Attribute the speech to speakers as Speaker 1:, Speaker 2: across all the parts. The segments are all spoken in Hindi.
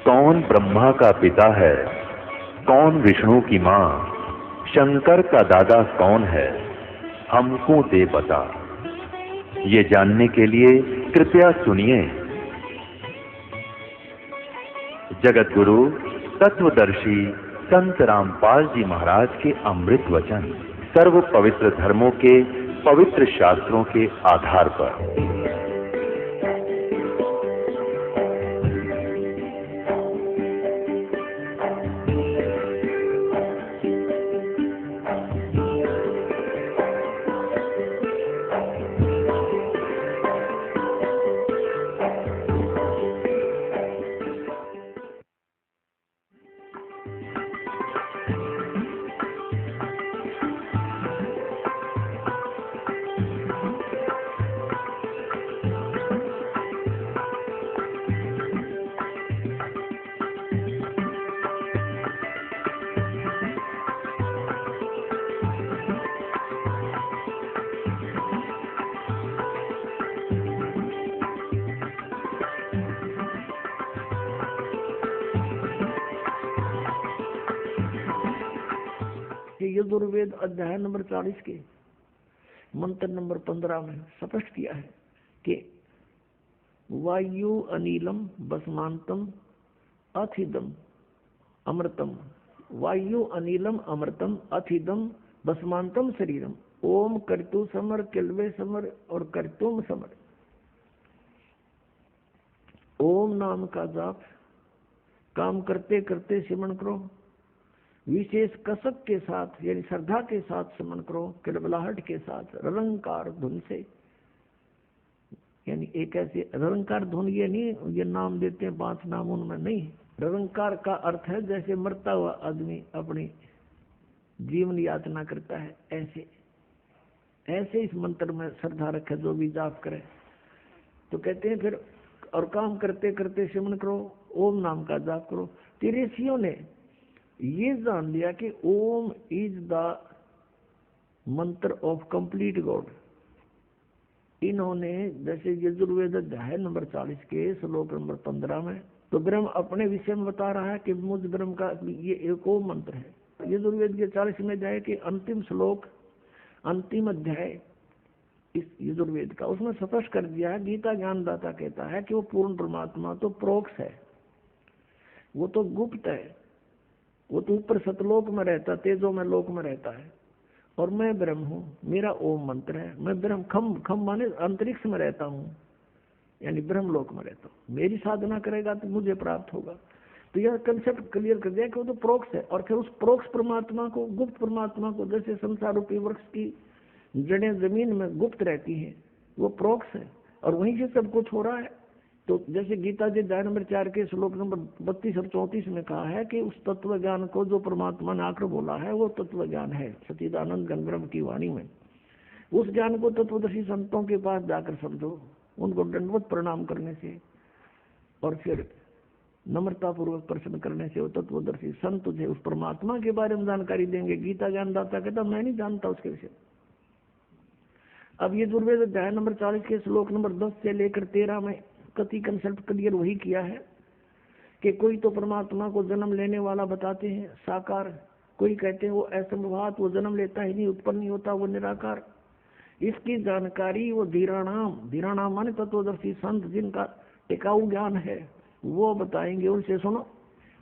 Speaker 1: कौन ब्रह्मा का पिता है, कौन विष्णु की मां, शंकर का दादा कौन है, हमको दे बता। ये जानने के लिए कृपया सुनिए। जगत गुरु तत्वदर्शी संत रामपाल जी महाराज के अमृत वचन सर्व पवित्र धर्मों के पवित्र शास्त्रों के आधार पर।
Speaker 2: यजुर्वेद अध्याय नंबर 40 के मंत्र नंबर 15 में स्पष्ट किया है कि वायु अनिलम बसमांतम अथिदम अमृतम, वायु अनिलम अमृतम अथिदम बसमांतम शरीरम, ओम कर्तु समर किलवे समर और कर्तुम समर। ओम नाम का जाप काम करते करते सिमरण करो, विशेष कसक के साथ यानी श्रद्धा के साथ समन करो, किलबलाहट के साथ रलंकार धुन से। यानी एक ऐसे रलंकार धुन, ये नहीं ये नाम देते हैं 5 नाम, उनमें नहीं। रलंकार का अर्थ है जैसे मरता हुआ आदमी अपनी जीवन यातना करता है, ऐसे ऐसे इस मंत्र में श्रद्धा रखे जो भी जाप करे। तो कहते हैं फिर और काम करते करते सिमरण करो, ओम नाम का जाप करो। ऋषियों ने ये जान लिया कि ओम इज द मंत्र ऑफ कंप्लीट गॉड। इन्होंने जैसे यजुर्वेद अध्याय नंबर 40 के श्लोक नंबर 15 में तो ब्रह्म अपने विषय में बता रहा है कि मुझ ब्रह्म का ये एक ओम मंत्र है। यजुर्वेद के 40 में जाए कि अंतिम श्लोक अंतिम अध्याय इस यजुर्वेद का, उसमें स्पष्ट कर दिया है। गीता ज्ञानदाता कहता है कि वो पूर्ण परमात्मा तो प्रोक्ष है, वो तो गुप्त है, वो तो ऊपर सतलोक में रहता, तेजो में लोक में रहता है, और मैं ब्रह्म हूँ, मेरा ओम मंत्र है। मैं ब्रह्म खम माने अंतरिक्ष में रहता हूँ, यानी ब्रह्म लोक में रहता हूँ। मेरी साधना करेगा तो मुझे प्राप्त होगा। तो यह कंसेप्ट क्लियर कर दिया कि वो तो प्रोक्ष है। और फिर उस प्रोक्ष परमात्मा को, गुप्त परमात्मा को, जैसे संसार रूपी वृक्ष की जड़ें जमीन में गुप्त रहती हैं, वो प्रोक्ष है और वहीं से सब कुछ हो रहा है। तो जैसे गीता जी अध्याय नंबर 4 के श्लोक नंबर 32 और 34 में कहा है कि उस तत्व ज्ञान को जो परमात्मा ने आकर बोला है वो तत्व ज्ञान है सच्चिदानंद घन ब्रह्म की वाणी में। उस ज्ञान को तत्वदर्शी संतों के पास जाकर समझो, उनको दंडवत प्रणाम करने से और फिर नम्रता पूर्वक प्रश्न करने से वो तत्वदर्शी संत तुझे उस परमात्मा के बारे में जानकारी देंगे। गीता ज्ञानदाता कहता मैं नहीं जानता उसके विषय। अब ये यजुर्वेद अध्याय नंबर 40 के श्लोक नंबर 10 से लेकर 13 में कति कंसेप्ट क्लियर वही किया है कि कोई तो परमात्मा को जन्म लेने वाला बताते हैं साकार, कोई कहते हैं वो असंभवात, वो जन्म लेता ही नहीं, उत्पन्न नहीं होता, वो निराकार। इसकी जानकारी वो धीराणाम माने तत्वदर्शी संत जिनका टिकाऊ ज्ञान है वो बताएंगे, उनसे सुनो।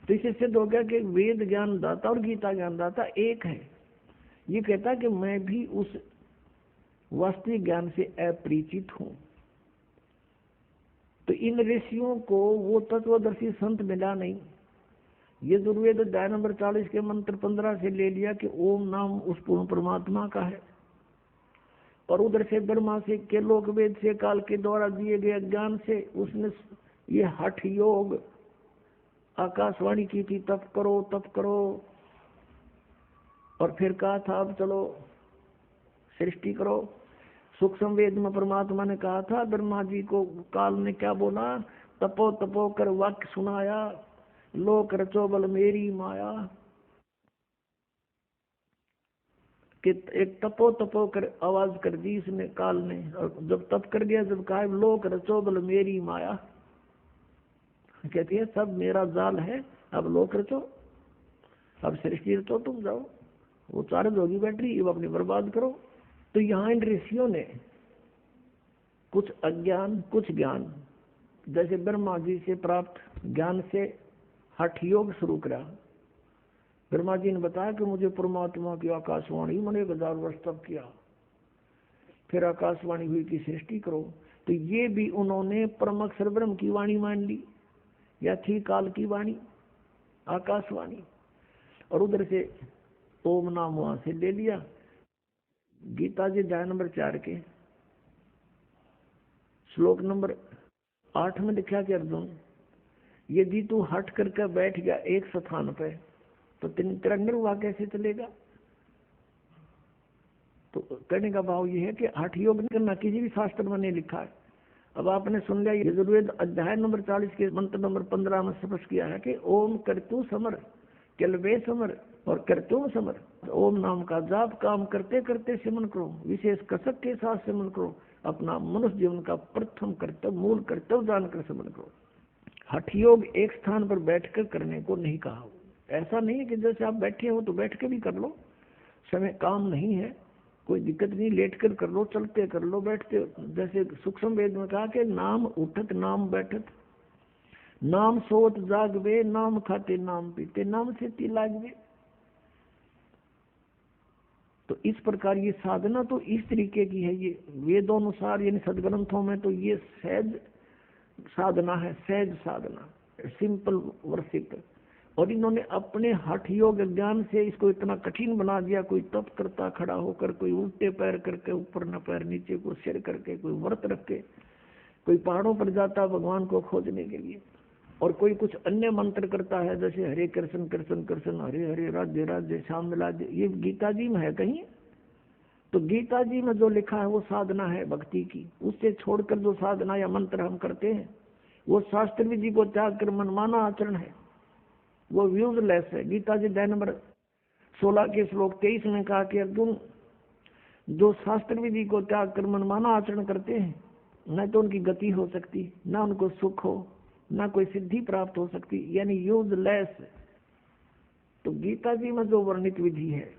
Speaker 2: तो इससे सिद्ध हो गया कि वेद ज्ञान दाता और गीता ज्ञान दाता एक है। ये कहता है कि मैं भी उस वास्तविक ज्ञान से अपरिचित हूँ। तो इन ऋषियों को वो तत्वदर्शी संत मिला नहीं। ये यजुर्वेद अध्याय नंबर 40 के मंत्र 15 से ले लिया कि ओम नाम उस पूर्ण परमात्मा का है, और उधर से ब्रह्मा से के लोक वेद से काल के द्वारा दिए गए ज्ञान से उसने ये हठ योग आकाशवाणी की थी, तप करो तप करो। और फिर कहा था अब चलो सृष्टि करो। सूक्ष्म वेद में परमात्मा ने कहा था ब्रह्मा जी को, काल ने क्या बोला, तपो तपो कर वाक्य सुनाया, लोक रचो बल मेरी माया। कि एक तपो तपो कर आवाज कर दी इसने काल ने, और जब तप कर दिया, जब कहा लोक रचो बल मेरी माया, कहती है सब मेरा जाल है, अब लोक रचो, अब सृष्टि रचो, तुम जाओ, वो चार्ज होगी बैटरी, अब अपनी बर्बाद करो। तो यहाँ इन ऋषियों ने कुछ अज्ञान कुछ ज्ञान, जैसे ब्रह्मा जी से प्राप्त ज्ञान से हठ योग शुरू करा। ब्रह्मा जी ने बताया कि मुझे परमात्मा की आकाशवाणी मैंने 1000 वर्ष तक किया, फिर आकाशवाणी हुई कि सृष्टि करो। तो ये भी उन्होंने परम अक्षर ब्रह्म की वाणी मान ली, या थी काल की वाणी आकाशवाणी, और उधर से ओम नाम वहां से ले लिया। गीता जी अध्याय नंबर 4 के श्लोक नंबर 8 में लिखा कि अर्जुन, यदि तू हट करके बैठ गया एक स्थान पे तो तेरा निर्वाह कैसे चलेगा। तो कहने का भाव ये है कि हठ योग नहीं करना, किसी भी शास्त्र में नहीं लिखा है। अब आपने सुन लिया, यजुर्वेद अध्याय नंबर 40 के मंत्र नंबर 15 में स्पष्ट किया है कि ओम कर्तु समर, केलवे समर और कर्तुम समर। ओम नाम का जाप काम करते करते सिमरन करो, विशेष कसक के साथ सिमरन करो, अपना मनुष्य जीवन का प्रथम कर्तव्य मूल कर्तव्य जानकर सिमरन करो। हठ योग एक स्थान पर बैठकर करने को नहीं कहा। ऐसा नहीं है कि जैसे आप बैठे हो तो बैठ के भी कर लो, समय काम नहीं है, कोई दिक्कत नहीं, लेट कर कर लो, चलते कर लो, बैठते। जैसे सूक्ष्म वेद में कहा कि नाम उठत नाम बैठत, नाम सोत जागवे, नाम खाते नाम पीते, नाम से ती लागवे। तो इस प्रकार ये साधना तो इस तरीके की है, ये वेदों अनुसार यानी सदग्रंथों में तो ये सहज साधना है, सहज साधना, सिंपल वर्शिप। और इन्होंने अपने हठ योग ज्ञान से इसको इतना कठिन बना दिया। कोई तप करता खड़ा होकर, कोई उल्टे पैर करके, ऊपर न पैर नीचे को सिर करके, कोई व्रत रख के, कोई पहाड़ों पर जाता भगवान को खोजने के लिए, और कोई कुछ अन्य मंत्र करता है जैसे हरे कृष्ण कृष्ण कृष्ण हरे हरे राधे राधे श्याम राधे। ये गीता जी में है कहीं? तो गीता जी में जो लिखा है वो साधना है भक्ति की। उससे छोड़कर जो साधना या मंत्र हम करते हैं वो शास्त्र विधि को त्याग कर मनमाना आचरण है, वो यूजलेस है। गीता जी अध्याय नंबर 16 के श्लोक 23 में कहा कि अर्जुन, जो शास्त्र विधि को त्याग कर मनमाना आचरण करते हैं न तो उनकी गति हो सकती, न उनको सुख हो, न कोई सिद्धि प्राप्त हो सकती, यानी यूजलेस। तो गीता जी में जो वर्णित विधि है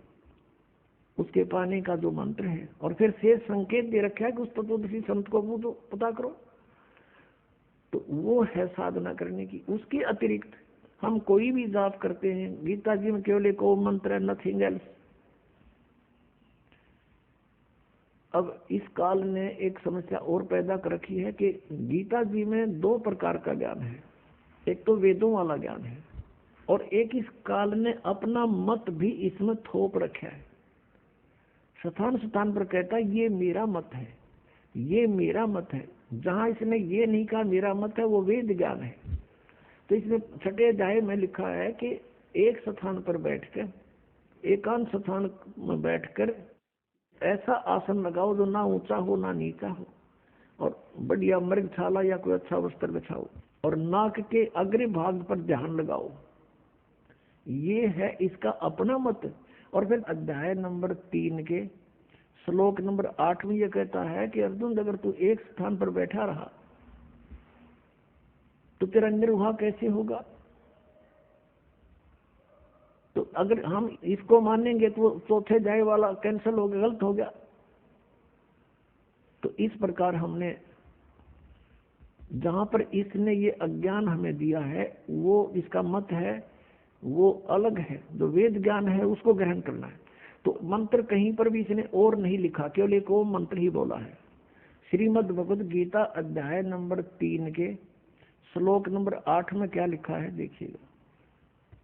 Speaker 2: उसके पाने का जो मंत्र है, और फिर शेष संकेत दे रखा है कि उस तत्वदर्शी संत को पूछो, पता करो, तो वो है साधना करने की। उसके अतिरिक्त हम कोई भी जाप करते हैं, गीता जी में केवल एक ओम मंत्र है, नथिंग एल्स। अब इस काल ने एक समस्या और पैदा कर रखी है कि गीता जी में 2 प्रकार का ज्ञान है, एक तो वेदों वाला ज्ञान है, और एक इस काल ने अपना मत भी इसमें थोप रखा है। स्थान स्थान पर कहता है ये मेरा मत है, ये मेरा मत है। जहां इसने ये नहीं कहा मेरा मत है, वो वेद ज्ञान है। तो इसमें 6 अध्याय में लिखा है कि एक स्थान पर बैठकर, एकांत स्थान में बैठकर ऐसा आसन लगाओ जो ना ऊंचा हो ना नीचा हो, और बढ़िया मृगशाला या कोई अच्छा वस्त्र बिछाओ, और नाक के अग्र भाग पर ध्यान लगाओ। ये है इसका अपना मत। और फिर अध्याय नंबर 3 के श्लोक नंबर 8 में यह कहता है कि अर्जुन, अगर तू एक स्थान पर बैठा रहा तो तेरा निर्वाह कैसे होगा। तो अगर हम इसको मानेंगे तो चौथे अध्याय वाला कैंसिल हो गया, गलत हो गया। तो इस प्रकार हमने जहां पर इसने ये अज्ञान हमें दिया है, वो इसका मत है वो अलग है, जो वेद ज्ञान है उसको ग्रहण करना है। तो मंत्र कहीं पर भी इसने और नहीं लिखा, केवल एक ओम मंत्र ही बोला है। श्रीमद् भगवद गीता अध्याय नंबर 3 के श्लोक नंबर 8 में क्या लिखा है देखिएगा।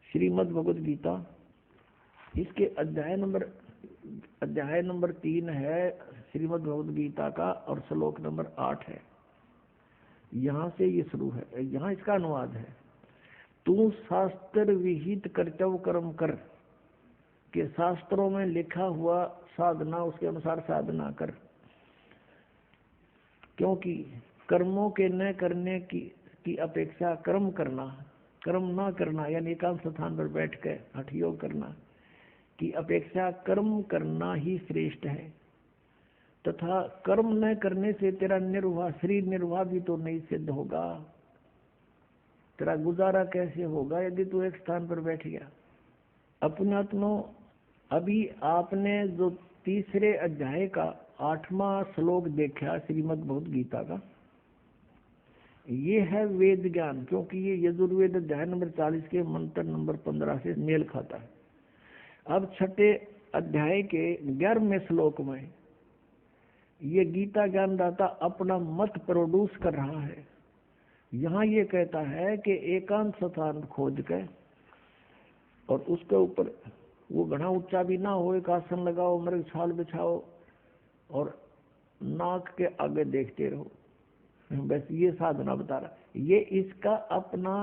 Speaker 2: श्रीमद् भगवद गीता, इसके अध्याय नंबर 3 है श्रीमद् भगवद गीता का, और श्लोक नंबर 8 है। यहाँ से ये शुरू है, यहाँ इसका अनुवाद है, तू शास्त्र विहित कर्तव्य कर्म कर, के शास्त्रों में लिखा हुआ साधना उसके अनुसार साधना कर, क्योंकि कर्मों के न करने की अपेक्षा कर्म करना, कर्म ना करना यानी एकांत स्थान पर बैठ कर हठ योग करना की अपेक्षा कर्म करना ही श्रेष्ठ है। तथा कर्म न करने से तेरा निर्वाह, शरीर निर्वाह भी तो नहीं सिद्ध होगा। तेरा गुजारा कैसे होगा यदि तू एक स्थान पर बैठ गया। अपनात्मो, अभी आपने जो तीसरे अध्याय का 8वां श्लोक देखा श्रीमद् भगवद गीता का, ये है वेद ज्ञान, क्योंकि ये यजुर्वेद अध्याय नंबर 40 के मंत्र नंबर 15 से मेल खाता है। अब छठे अध्याय के 11वें श्लोक में ये गीता ज्ञानदाता अपना मत प्रोड्यूस कर रहा है। यहाँ ये कहता है कि एकांत स्थान खोज के और उसके ऊपर वो घना ऊंचा भी ना हो, एक आसन लगाओ, मृग छाल बिछाओ और नाक के आगे देखते रहो, बस ये साधना बता रहा। ये इसका अपना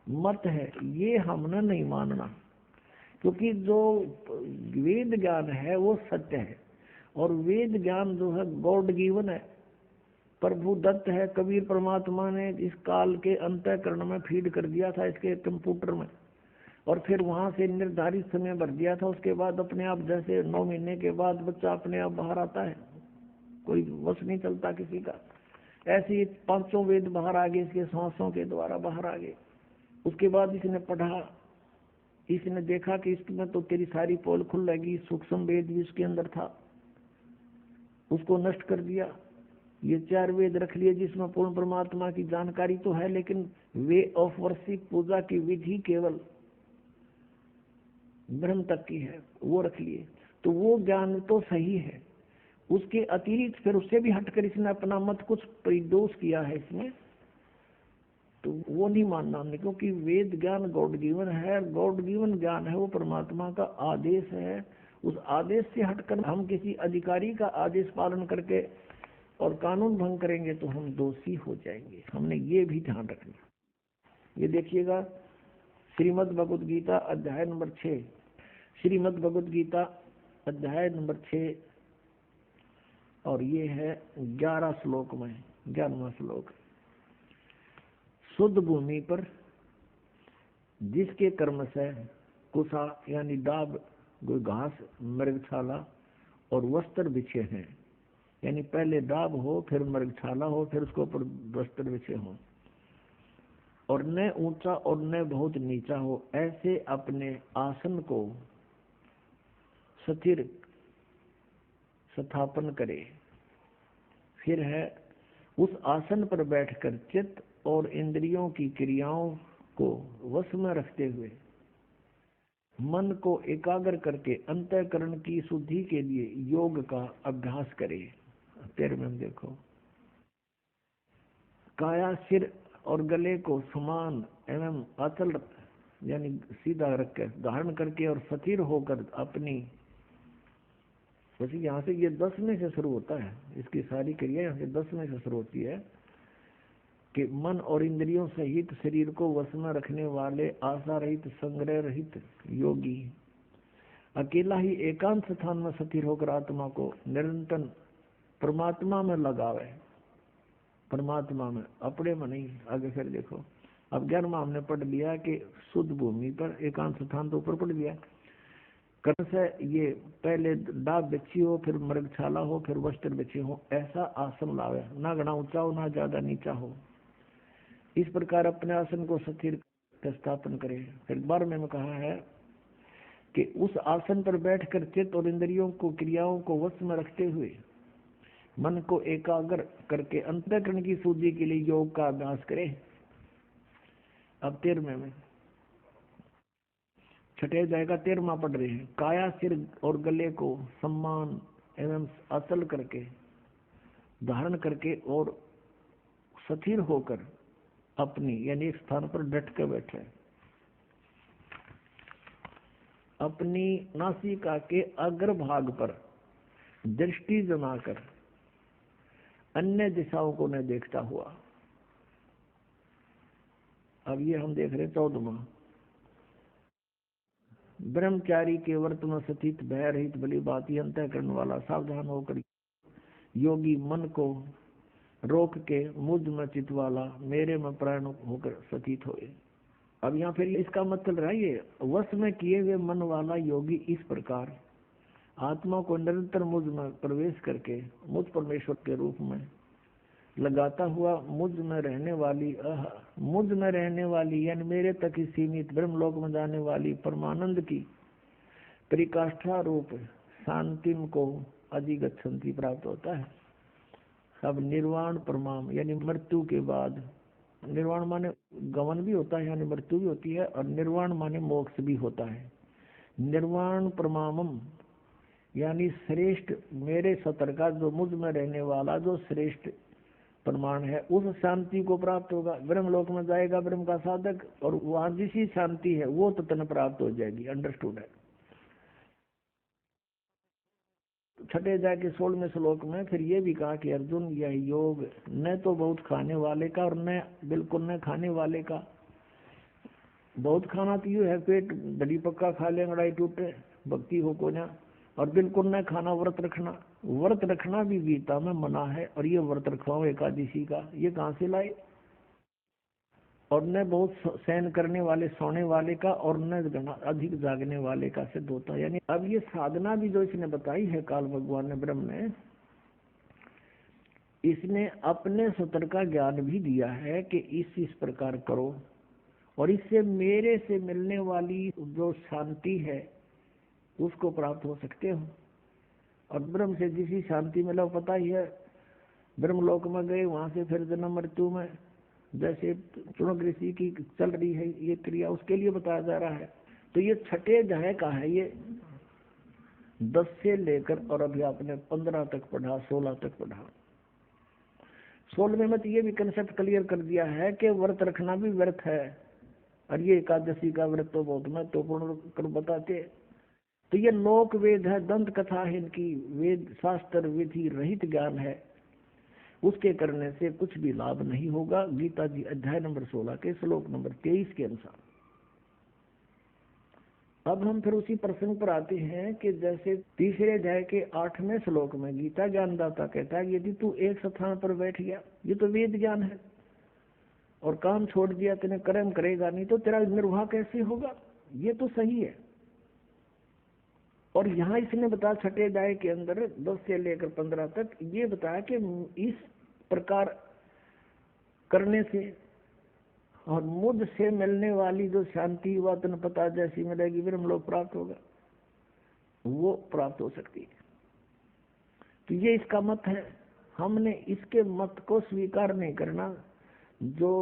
Speaker 2: मत है, ये हमने नहीं मानना, क्योंकि जो वेद ज्ञान है वो सत्य है और वेद ज्ञान जो है गॉड गिवन है, प्रभु दत्त है। कबीर परमात्मा ने इस काल के अंतःकरण में फीड कर दिया था इसके कंप्यूटर में, और फिर वहां से निर्धारित समय भर दिया था। उसके बाद अपने आप, जैसे 9 महीने के बाद बच्चा अपने आप बाहर आता है, कोई वश नहीं चलता किसी का, ऐसे ही 5 वेद बाहर आ गए इसके सांसों के द्वारा बाहर आ गए। उसके बाद इसने पढ़ा, इसने देखा कि इसमें तो तेरी सारी पोल खुल लगी, सूक्ष्म वेद भी इसके अंदर था, उसको नष्ट कर दिया। ये 4 वेद रख लिए जिसमें पूर्ण परमात्मा की जानकारी तो है, लेकिन वे ऑफ वर्शिप, पूजा की विधि केवल ब्रह्म तक की है, वो रख लिए। तो वो ज्ञान तो सही है, उसके अतिरिक्त फिर उससे भी हटकर इसने अपना मत कुछ प्रोड्यूस किया है इसमें, तो वो नहीं मानना हमने, क्योंकि वेद ज्ञान गॉड गिवन है। गॉड गिवन ज्ञान है वो परमात्मा का आदेश है। उस आदेश से हटकर हम किसी अधिकारी का आदेश पालन करके और कानून भंग करेंगे तो हम दोषी हो जाएंगे। हमने ये भी ध्यान रखना। ये देखिएगा श्रीमद् भगवद गीता अध्याय नंबर 6, श्रीमद् भगवद गीता अध्याय नंबर 6 और ये है 11 श्लोक में 11वां श्लोक। शुद्ध भूमि पर जिसके कर्म से कुसा यानी डाब, घास, मृगछाला और वस्त्र बिछे हैं, यानी पहले डाब हो, फिर मृगछाला हो, फिर उसके ऊपर वस्त्र बिछे हो, और न ऊंचा और न बहुत नीचा हो, ऐसे अपने आसन को स्थिर स्थापन करे। फिर है उस आसन पर बैठकर चित्त और इंद्रियों की क्रियाओं को वश में रखते हुए मन को एकाग्र करके अंतःकरण की शुद्धि के लिए योग का अभ्यास करे। तेरे में देखो, काया, सिर और गले को समान एवं अचल यानी सीधा रखकर धारण करके और स्थिर होकर अपनी, वैसे यहाँ से ये 10 में से शुरू होता है, इसकी सारी क्रिया यहाँ से 10 में से शुरू होती है कि मन और इंद्रियों सहित शरीर को वश में रखने वाले आशा रहित, संग्रह रहित योगी अकेला ही एकांत स्थान में स्थिर होकर आत्मा को निरंतर परमात्मा में लगावे। परमात्मा में, अपने में नहीं। आगे फिर देखो, अब 11वां हमने पढ़ लिया कि शुद्ध भूमि पर एकांत स्थान तो ऊपर पढ़ लिया। कर्म से ये पहले डाब बिछी हो, फिर मृगछाला हो, फिर वस्त्र बिछे हो, ऐसा आसन लावे, ना घना ऊंचा हो ना ज्यादा नीचा हो। इस प्रकार अपने आसन को स्थिर स्थापन करे। फिर 12वें में कहा है कि उस आसन पर बैठकर चित्त और इंद्रियों को क्रियाओं को वश में रखते हुए मन को एकाग्र करके अंतःकरण की शुद्धि के लिए योग का अभ्यास करे। अब 13वें में, छठे अध्याय का 13वां पढ़ रहे हैं। काया, सिर और गले को सम्मान एवं अचल करके धारण करके और स्थिर होकर अपनी यानी एक स्थान पर डट कर बैठे। अपनी नासिका के अग्रभाग पर दृष्टि जमाकर अन्य दिशाओं को न देखता हुआ। अब ये हम देख रहे 14वां। ब्रह्मचारी के व्रत में स्थित, भय रहित, भली बाती अंतःकरण वाला, सावधान होकर योगी मन को रोक के मुझ में चित वाला, मेरे में प्राण होकर स्थित होए। अब यहाँ फिर इसका मतलब रहा ये वश में किए हुए मन वाला योगी इस प्रकार आत्मा को निरंतर मुझ में प्रवेश करके मुझ परमेश्वर के रूप में लगाता हुआ मुझ में रहने वाली मुझ में रहने वाली यानी मेरे तक ही सीमित ब्रह्मलोक में जाने वाली परमानंद की परिकाष्ठा रूप शांतिम को अधिगच्छन्ति प्राप्त होता है। अब निर्वाण परमाम यानी मृत्यु के बाद, निर्वाण माने गमन भी होता है यानी मृत्यु भी होती है, और निर्वाण माने मोक्ष भी होता है। निर्वाण परमामम यानी श्रेष्ठ मेरे सतर का जो मुझ में रहने वाला जो श्रेष्ठ प्रमाण है, उस शांति को प्राप्त होगा। ब्रह्मलोक में जाएगा ब्रह्म का साधक, और वहां जिसी शांति है वो तत्न प्राप्त हो जाएगी। अंडरस्टूड है। छठे अध्याय के 16वें श्लोक में फिर ये भी कहा कि अर्जुन यह योग न तो बहुत खाने वाले का और न बिल्कुल न खाने वाले का। बहुत खाना तो ये है पेट दड़ी पक्का खा ले लड़ाई टूटे भक्ति हो को ना, और बिल्कुल न खाना व्रत रखना। व्रत रखना भी गीता में मना है, और ये व्रत रखवाओ एकादशी का, ये कहाँ से लाए। और न बहुत सहन करने वाले सोने वाले का, और न अधिक जागने वाले का सिद्ध होता है। यानी अब ये साधना भी जो इसने बताई है काल भगवान ने ब्रह्म ने, इसने अपने सतर का ज्ञान भी दिया है कि इस प्रकार करो, और इससे मेरे से मिलने वाली जो शांति है उसको प्राप्त हो सकते हो। और ब्रह्म से जिसी शांति मिला पता ही है, ब्रह्मलोक में गए वहां से फिर जन्म मृत्यु में जैसे चुनक ऋषि की चल रही है ये क्रिया, उसके लिए बताया जा रहा है। तो ये छठे अध्याय का है, ये 10 से लेकर और अभी आपने 15 तक पढ़ा, 16 तक पढ़ा। 16वें में तो ये भी कंसेप्ट क्लियर कर दिया है कि व्रत रखना भी व्रत है, और ये एकादशी का व्रत तो बहुत महत्वपूर्ण कर बताते। तो ये लोक वेद है, दंत कथा है, इनकी वेद शास्त्र विधि रहित ज्ञान है, उसके करने से कुछ भी लाभ नहीं होगा। गीता जी अध्याय नंबर 16 के श्लोक नंबर 23 के अनुसार। अब हम फिर उसी प्रसंग पर आते हैं कि जैसे तीसरे अध्याय के 8वें श्लोक में गीता ज्ञानदाता कहता है यदि तू एक स्थान पर बैठ गया, ये तो वेद ज्ञान है, और काम छोड़ दिया, तेने कर्म करेगा नहीं तो तेरा निर्वाह कैसे होगा, ये तो सही है। और यहाँ इसने बताया छठे अध्याय के अंदर 10 से लेकर 15 तक ये बताया कि इस प्रकार करने से और मुझ से मिलने वाली जो शांति व तन पता जैसी मिलेगी ब्रह्मलोक प्राप्त होगा, वो प्राप्त हो सकती है। तो ये इसका मत है। हमने इसके मत को स्वीकार नहीं करना जो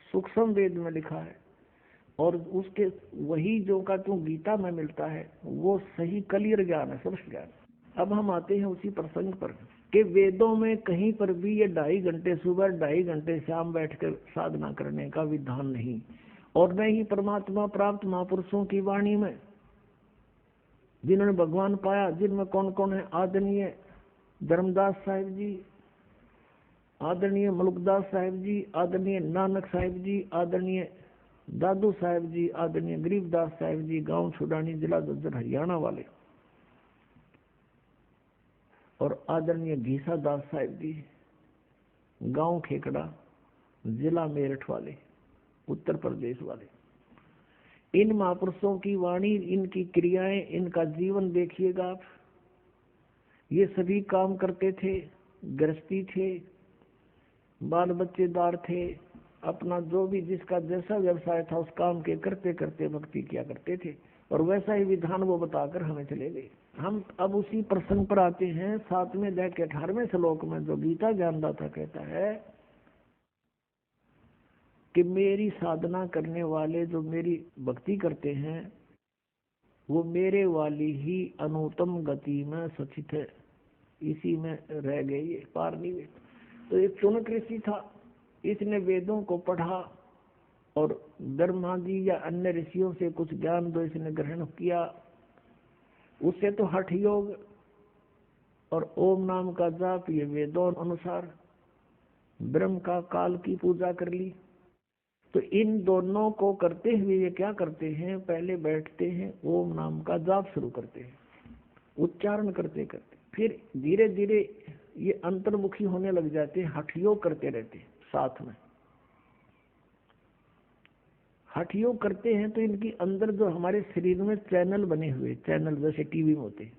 Speaker 2: सूक्ष्म वेद में लिखा है, और उसके वही जो का जो गीता में मिलता है वो सही क्लियर ज्ञान है, स्पष्ट ज्ञान। अब हम आते हैं उसी प्रसंग पर कि वेदों में कहीं पर भी ये 2.5 घंटे सुबह 2.5 घंटे शाम बैठकर साधना करने का विधान नहीं, और न ही परमात्मा प्राप्त महापुरुषों की वाणी में जिन्होंने भगवान पाया, जिनमें कौन कौन है, आदरणीय धर्मदास साहिब जी, आदरणीय मलुकदास साहिब जी, आदरणीय नानक साहिब जी, आदरणीय दादू साहिब जी, आदरणीय गरीबदास साहिब जी, गांव छुड़ानी जिला झज्जर हरियाणा वाले, और आदरणीय घीसा दास साहिब जी, गांव खेकड़ा जिला मेरठ वाले, उत्तर प्रदेश वाले। इन महापुरुषों की वाणी, इनकी क्रियाएं, इनका जीवन देखिएगा आप। ये सभी काम करते थे, गृहस्थी थे, बाल बच्चेदार थे, अपना जो भी जिसका जैसा व्यवसाय था उस काम के करते करते भक्ति किया करते थे, और वैसा ही विधान वो बताकर हमें चले गए। हम अब उसी प्रसंग पर आते हैं 7वें अध्याय के 18वें श्लोक में, जो गीता ज्ञानदाता कहता है कि मेरी साधना करने वाले जो मेरी भक्ति करते हैं वो मेरे वाली ही अनुत्तम गति में सचित है, इसी में रह गए, ये पार नहीं हुए। तो एक चुनक ऋषि था, इसने वेदों को पढ़ा और ब्रह्मा जी या अन्य ऋषियों से कुछ ज्ञान जो इसने ग्रहण किया, उससे तो हठ योग और ओम नाम का जाप, ये वेदों अनुसार ब्रह्म का काल की पूजा कर ली। तो इन दोनों को करते हुए ये क्या करते हैं, पहले बैठते हैं, ओम नाम का जाप शुरू करते हैं, उच्चारण करते करते फिर धीरे धीरे ये अंतर्मुखी होने लग जाते हैं, हठ योग करते रहते हैं साथ में। हठ योग करते हैं तो इनकी अंदर जो हमारे शरीर में चैनल बने हुए, चैनल जैसे टीवी में होते हैं,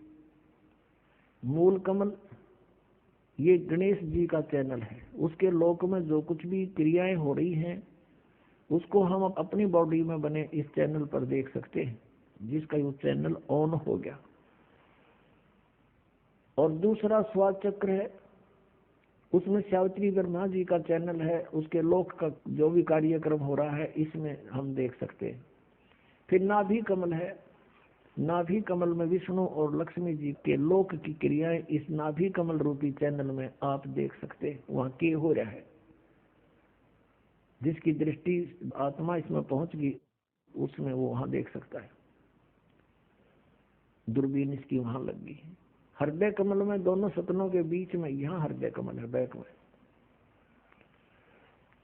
Speaker 2: मूल कमल, ये गणेश जी का चैनल है। उसके लोक में जो कुछ भी क्रियाएं हो रही हैं उसको हम अपनी बॉडी में बने इस चैनल पर देख सकते हैं, जिसका ये चैनल ऑन हो गया। और दूसरा स्वाद चक्र है, उसमें सावित्री ब्रह्मा जी का चैनल है, उसके लोक का जो भी कार्यक्रम हो रहा है इसमें हम देख सकते हैं। फिर नाभि कमल है, नाभि कमल में विष्णु और लक्ष्मी जी के लोक की क्रियाएं इस नाभि कमल रूपी चैनल में आप देख सकते हैं, वहां के हो रहा है। जिसकी दृष्टि आत्मा इसमें पहुंच गई उसमें वो वहां देख सकता है, दूरबीन इसकी वहां लग गई है। हृदय कमल में दोनों सतनों के बीच में यहाँ हृदय कमल है, बैक में,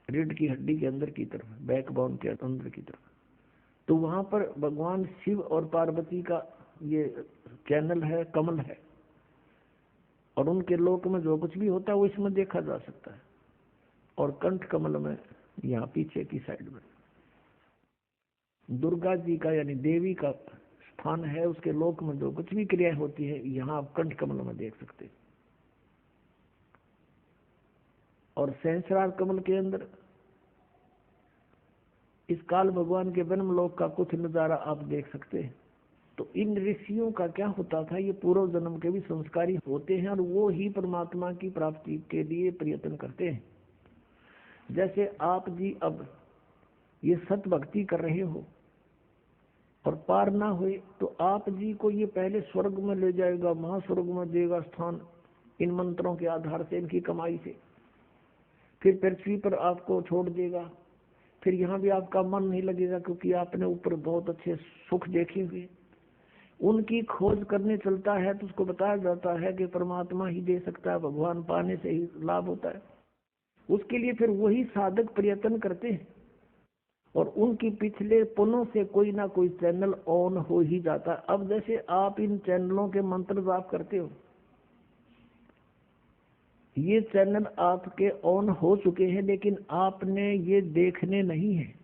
Speaker 2: रीढ़ की हड्डी के अंदर की तरफ, बैक बोन के अंदर की तरफ। तो वहां पर भगवान शिव और पार्वती का ये चैनल है, कमल है, और उनके लोक में जो कुछ भी होता है वो इसमें देखा जा सकता है। और कंठ कमल में यहाँ पीछे की साइड में दुर्गा जी का यानी देवी का स्थान है, उसके लोक में जो कुछ भी क्रियाएं होती है यहाँ आप कंठ कमल में देख सकते हैं। और सहस्रार कमल के अंदर इस काल भगवान के ब्रह्म लोक का कुछ नजारा आप देख सकते हैं। तो इन ऋषियों का क्या होता था, ये पूर्व जन्म के भी संस्कारी होते हैं और वो ही परमात्मा की प्राप्ति के लिए प्रयत्न करते हैं। जैसे आप जी अब ये सत भक्ति कर रहे हो और पार ना हुए तो आप जी को ये पहले स्वर्ग में ले जाएगा, महास्वर्ग में देगा स्थान इन मंत्रों के आधार से, इनकी कमाई से। फिर पृथ्वी पर आपको छोड़ देगा, फिर यहाँ भी आपका मन नहीं लगेगा क्योंकि आपने ऊपर बहुत अच्छे सुख देखे हुए। उनकी खोज करने चलता है तो उसको बताया जाता है कि परमात्मा ही दे सकता है, भगवान पाने से ही लाभ होता है। उसके लिए फिर वही साधक प्रयत्न करते हैं और उनकी पिछले पुनों से कोई ना कोई चैनल ऑन हो ही जाता है। अब जैसे आप इन चैनलों के मंत्र जाप करते हो, ये चैनल आपके ऑन हो चुके हैं, लेकिन आपने ये देखने नहीं है।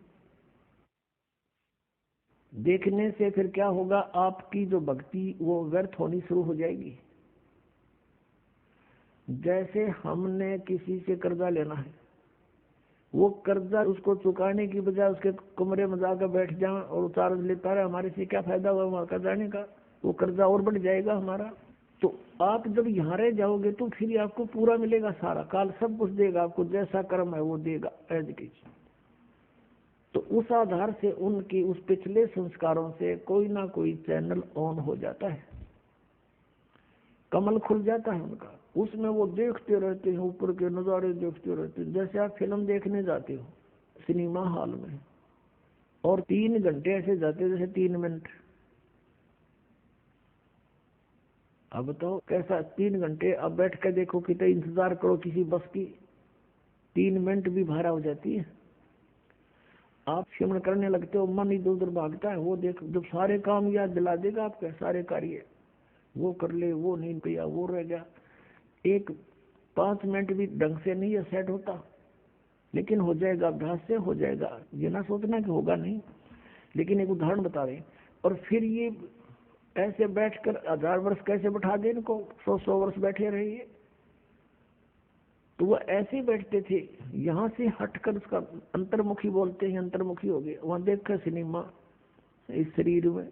Speaker 2: देखने से फिर क्या होगा, आपकी जो भक्ति वो व्यर्थ होनी शुरू हो जाएगी। जैसे हमने किसी से कर्जा लेना है, वो कर्जा उसको चुकाने की बजाय उसके कमरे में जाकर बैठ जाए और चार्ज लेता रहे, हमारे से क्या फायदा हुआ वहां का जाने का, वो कर्जा और बढ़ जाएगा हमारा। तो आप जब यहाँ रह जाओगे तो फिर आपको पूरा मिलेगा, सारा काल सब कुछ देगा आपको, जैसा कर्म है वो देगा एज इट इज। तो उस आधार से उनकी उस पिछले संस्कारों से कोई ना कोई चैनल ऑन हो जाता है, कमल खुल जाता है उनका, उसमें वो देखते रहते हैं, ऊपर के नज़ारे देखते रहते हैं। जैसे आप फिल्म देखने जाते हो सिनेमा हॉल में और 3 घंटे ऐसे जाते जैसे 3 मिनट। अब बताओ कैसा 3 घंटे, अब बैठ कर देखो कितना इंतजार करो किसी बस की, 3 मिनट भी भाड़ा हो जाती है। आप सिमरण करने लगते हो, मन इधर उधर भागता है, वो देख जब सारे काम याद दिला देगा आपके, सारे कार्य वो कर ले, वो नहीं किया, वो रह गया। एक 5 मिनट भी ढंग से नहीं सेट होता, लेकिन हो जाएगा, अभ्यास से हो जाएगा। ये ना सोचना कि होगा नहीं, लेकिन एक उदाहरण बता रहे। और फिर ये ऐसे बैठकर 1000 वर्ष कैसे बैठा दे इनको, 100 वर्ष बैठे रहिए। तो वो ऐसे बैठते थे, यहाँ से हटकर उसका अंतर्मुखी बोलते हैं, अंतर्मुखी हो गए, वहां देखकर सिनेमा इस शरीर में,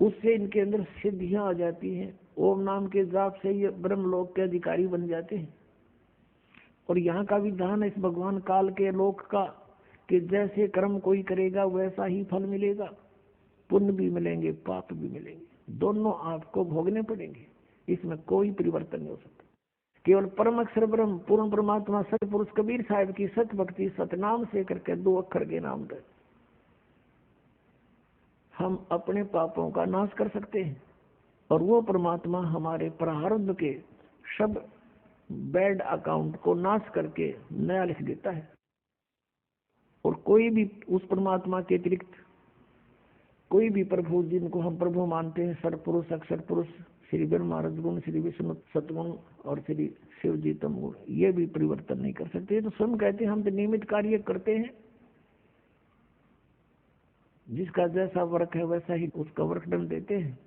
Speaker 2: उससे इनके अंदर सिद्धियां आ जाती हैं। ओम नाम के जाप से ये ब्रह्मलोक के अधिकारी बन जाते हैं। और यहाँ का विधान है इस भगवान काल के लोक का कि जैसे कर्म कोई करेगा वैसा ही फल मिलेगा, पुण्य भी मिलेंगे, पाप भी मिलेंगे, दोनों आपको भोगने पड़ेंगे, इसमें कोई परिवर्तन नहीं हो सकता। केवल परम अक्षर ब्रह्म पूर्ण परमात्मा सतपुरुष कबीर साहब की सत भक्ति सतनाम से करके 2 अक्षर के नाम दे हम अपने पापों का नाश कर सकते हैं। और वो परमात्मा हमारे प्रारब्ध के सब बैड अकाउंट को नाश करके नया लिख देता है। और कोई भी उस परमात्मा के अतिरिक्त कोई भी प्रभु जिनको हम प्रभु मानते हैं, सर्वपुरुष अक्षर पुरुष, श्री ब्रह्मा रजगुण, श्री विष्णु सतगुण और श्री शिव जी तमगुण, ये भी परिवर्तन नहीं कर सकते। तो स्वयं कहते हैं हम तो नियमित कार्य करते हैं, जिसका जैसा वर्क है वैसा ही उसका वर्क दंड देते हैं।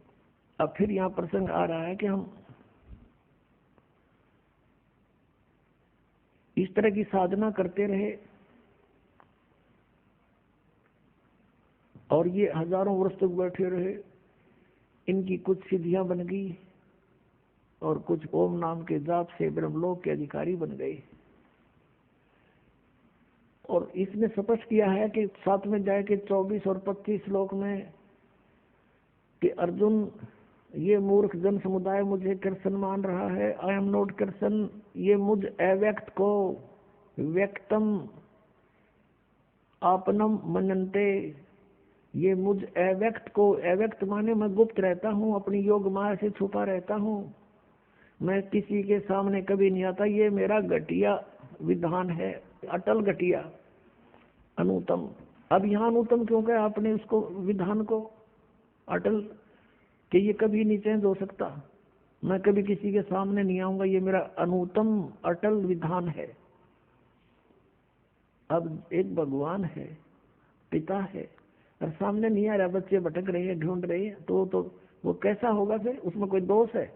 Speaker 2: अब फिर यहाँ प्रसंग आ रहा है कि हम इस तरह की साधना करते रहे और ये हजारों वर्ष तक बैठे रहे। इनकी कुछ सिद्धियां बन गई और कुछ ओम नाम के जाप से ब्रह्मलोक के अधिकारी बन गए। और इसने स्पष्ट किया है कि 7वें अध्याय के 24 और 25 श्लोक में कि अर्जुन, ये मूर्ख जन समुदाय मुझे कृष्ण मान रहा है। I am not Krishna. ये मुझ अव्यक्त को व्यक्तम आपनम मनन्ते, ये मुझ अव्यक्त को, अव्यक्त माने मैं गुप्त रहता हूँ, अपनी योग माया से छुपा रहता हूँ, मैं किसी के सामने कभी नहीं आता। ये मेरा घटिया विधान है, अटल घटिया अनुतम। अब यहाँ अनुतम क्यों कहा आपने उसको, विधान को अटल, कि ये कभी नहीं चेंज हो सकता, मैं कभी किसी के सामने नहीं आऊंगा, ये मेरा अनुतम अटल विधान है। अब एक भगवान है, पिता है, और सामने नहीं आ रहा, बच्चे भटक रहे हैं, ढूंढ रहे हैं, तो वो कैसा होगा फिर? उसमें कोई दोष है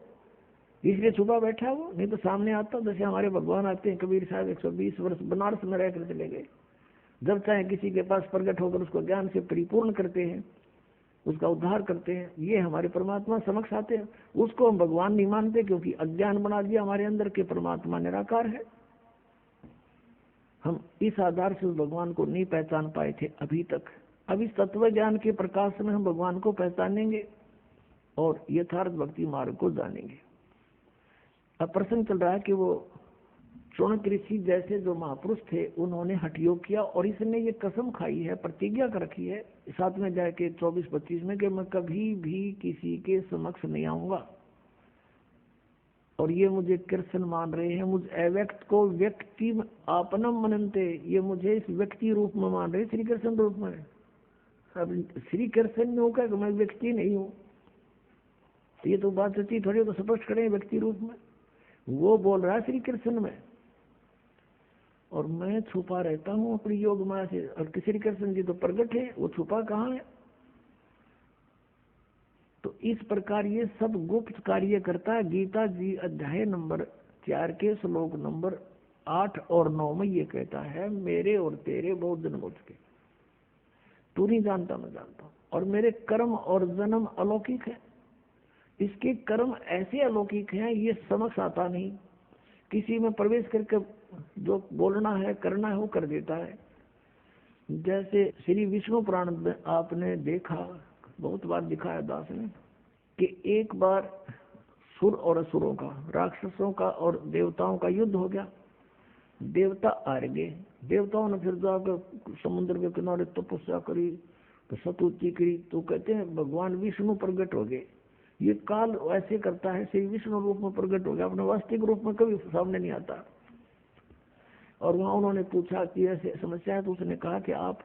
Speaker 2: इसलिए छुपा बैठा वो? नहीं तो सामने आता। जैसे हमारे भगवान आते हैं, कबीर साहब 120 वर्ष बनारस में रहकर चले गए, जब चाहे किसी के पास प्रकट होकर उसको ज्ञान से परिपूर्ण करते हैं, उसका उद्धार करते हैं। ये हमारे परमात्मा समक्ष आते हैं, उसको हम भगवान नहीं मानते क्योंकि अज्ञान बना दिया हमारे अंदर के परमात्मा निराकार है। हम इस आधार से उस भगवान को नहीं पहचान पाए थे अभी तक। अब इस तत्व ज्ञान के प्रकाश में हम भगवान को पहचानेंगे और यथार्थ भक्ति मार्ग को जानेंगे। अब प्रश्न चल रहा है कि वो शौनक ऋषि जैसे जो महापुरुष थे, उन्होंने हठ योग किया और इसने ये कसम खाई है, प्रतिज्ञा कर रखी है 7वें अध्याय के 24-25 में कि मैं कभी भी किसी के समक्ष नहीं आऊंगा। और ये मुझे कृष्ण मान रहे हैं, मुझ अव्यक्त को व्यक्ति आपनम मनन्ते, ये मुझे इस व्यक्ति रूप में मान रहे, श्री कृष्ण रूप में। अब श्री कृष्ण में होगा कि मैं व्यक्ति नहीं हूँ, तो ये तो बात सच्ची थोड़ी, तो स्पष्ट करें व्यक्ति रूप में। वो बोल रहा है श्री कृष्ण में और मैं छुपा रहता हूँ अपनी योग माया से। और श्री कृष्ण जी तो प्रगट है, वो छुपा कहाँ है? तो इस प्रकार ये सब गुप्त कार्य करता है। गीता जी अध्याय नंबर 4 के श्लोक नंबर 8 और 9 में ये कहता है, मेरे और तेरे बहुत दिन हो चुके, तू नहीं जानता मैं जानता हूँ, और मेरे कर्म और जन्म अलौकिक है। इसके कर्म ऐसे अलौकिक हैं, ये समझ आता नहीं, किसी में प्रवेश करके जो बोलना है करना है वो कर देता है। जैसे श्री विष्णु पुराण में आपने देखा, बहुत बार दिखाया दास ने, कि एक बार सुर और असुरों का, राक्षसों का और देवताओं का युद्ध हो गया। देवता हार गए। देवताओं ने फिर जाकर समुद्र के किनारे तपस्या करी, तो स्तुति करी, तो कहते हैं भगवान विष्णु प्रकट हो गए। ये काल ऐसे करता है, श्री विष्णु रूप में प्रकट हो गया, अपने वास्तविक रूप में कभी सामने नहीं आता। और वहां उन्होंने पूछा कि ऐसे समस्या है, तो उसने कहा कि आप,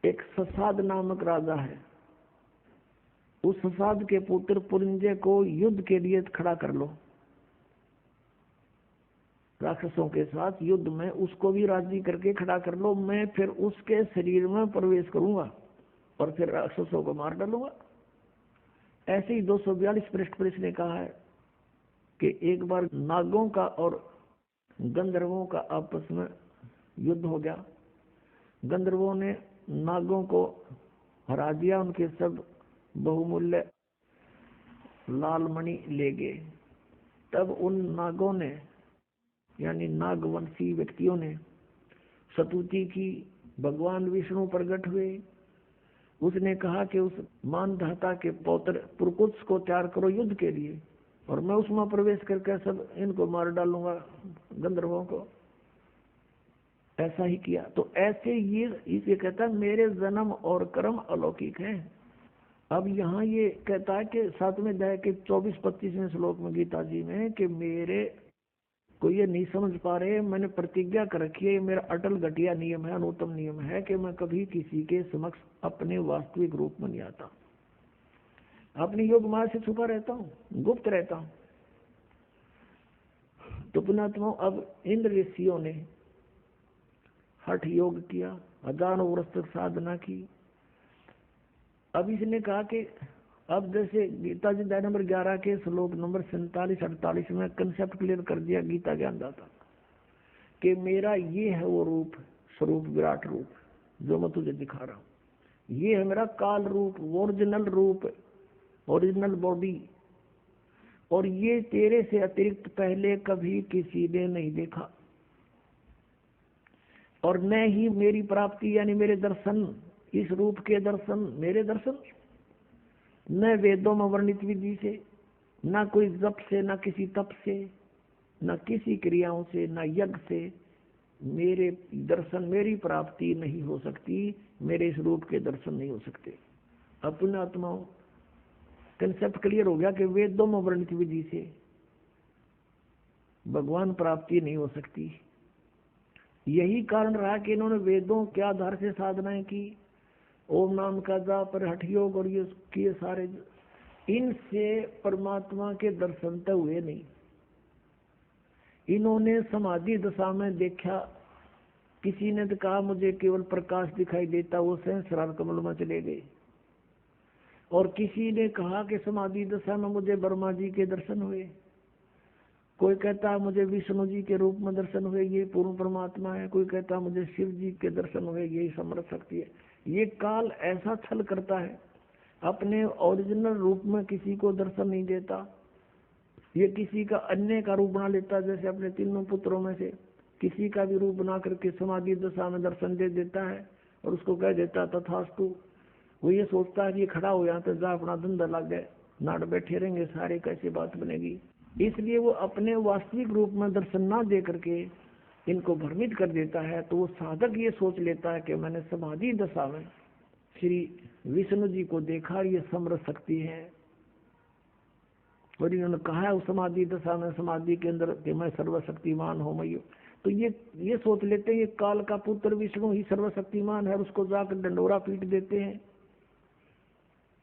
Speaker 2: एक ससाद नामक राजा है, उस ससाद के पुत्र पुरंजय को युद्ध के लिए खड़ा कर लो, राक्षसों के साथ युद्ध में उसको भी राजी करके खड़ा कर लो, मैं फिर उसके शरीर में प्रवेश करूंगा और फिर राक्षसों को मार डालूंगा। ऐसे ही 242 पृष्ठ पर इसने कहा है कि एक बार नागों का और गंधर्वों का आपस में युद्ध हो गया। गंधर्वों ने नागों को हरा दिया, उनके सब बहुमूल्य लाल मणि ले गए। तब उन नागों ने, यानी नागवंशी व्यक्तियों ने स्तुति की, भगवान विष्णु प्रकट हुए। उसने कहा कि उस मानधाता के पौत्र पुरकुत्स को तैयार करो युद्ध के लिए, और मैं उसमें प्रवेश करके सब इनको मार डालूंगा, गंधर्वों को। ऐसा ही किया। तो ऐसे ये इसे कहता है मेरे जन्म और कर्म अलौकिक हैं। अब यहाँ ये कहता है कि 7वें अध्याय के 24-25वें श्लोक में गीता जी में कि मेरे को ये नहीं समझ पा रहे, मैंने प्रतिज्ञा कर रखी है, मेरा अटल घटिया नियम है, अनुत्तम नियम है कि मैं कभी किसी के समक्ष अपने वास्तविक रूप में नहीं आता, अपनी योग माया से छुपा रहता हूँ, गुप्त रहता हूँ। तो पुण्यात्माओं, अब इन ऋषियों ने हठ योग किया, हजारों वर्ष तक साधना की। अब इसने कहा कि अब जैसे गीता जी अध्याय नंबर 11 के श्लोक नंबर 47-48 में कंसेप्ट क्लियर कर दिया गीता ज्ञानदाता। कि मेरा ये है वो रूप, स्वरूप, विराट रूप जो मैं तुझे दिखा रहा हूँ। ये है मेरा काल रूप, ओरिजिनल रूप, ओरिजिनल बॉडी। और ये तेरे से अतिरिक्त पहले कभी किसी ने नहीं देखा। और न ही मेरी प्राप्ति यानी मेरे दर्शन, इस रूप के दर्शन, मेरे दर्शन, न वेदों में वर्णित विधि से, न कोई जप से, न किसी तप से, न किसी क्रियाओं से, न यज्ञ से मेरे दर्शन, मेरी प्राप्ति नहीं हो सकती, मेरे इस रूप के दर्शन नहीं हो सकते। अपने आत्माओं कंसेप्ट क्लियर हो गया कि वेदों में वर्णित विधि से भगवान प्राप्ति नहीं हो सकती। यही कारण रहा कि इन्होंने वेदों के आधार से साधनाएं की, ओम नाम का जाप और हठ योग और ये किए सारे, इनसे परमात्मा के दर्शन तो हुए नहीं। इन्होंने समाधि दशा में देखा, किसी ने तो कहा मुझे केवल प्रकाश दिखाई देता, वो सहस्रार कमल में चले गए। और किसी ने कहा कि समाधि दशा में मुझे ब्रह्मा जी के दर्शन हुए। कोई कहता मुझे विष्णु जी के रूप में दर्शन हुए, ये पूर्ण परमात्मा है। कोई कहता मुझे शिव जी के दर्शन हुए, यही समर्थ शक्ति है। ये काल ऐसा छल करता है, अपने ओरिजिनल रूप में किसी को दर्शन नहीं देता। ये किसी का अन्य का रूप बना लेता, जैसे अपने तीनों पुत्रों में से किसी का भी रूप बना करके समाधि दशा में दर्शन दे देता है और उसको कह देता तथास्तु। वो ये सोचता है कि ये खड़ा हो यहाँ तो जा अपना धंधा लग गए, नाड़ बैठे रहेंगे सारे, कैसी बात बनेगी। इसलिए वो अपने वास्तविक रूप में दर्शन ना दे करके इनको भ्रमित कर देता है। तो वो साधक ये सोच लेता है कि मैंने समाधि दशा में श्री विष्णु जी को देखा, ये समर्थ शक्ति है। और इन्होंने कहा है उस समाधि दशा में, समाधि के अंदर कि मैं सर्वशक्तिमान हूँ मैं। तो ये सोच लेते हैं ये काल का पुत्र विष्णु ही सर्वशक्तिमान है, और उसको जाकर डंडोरा पीट देते हैं,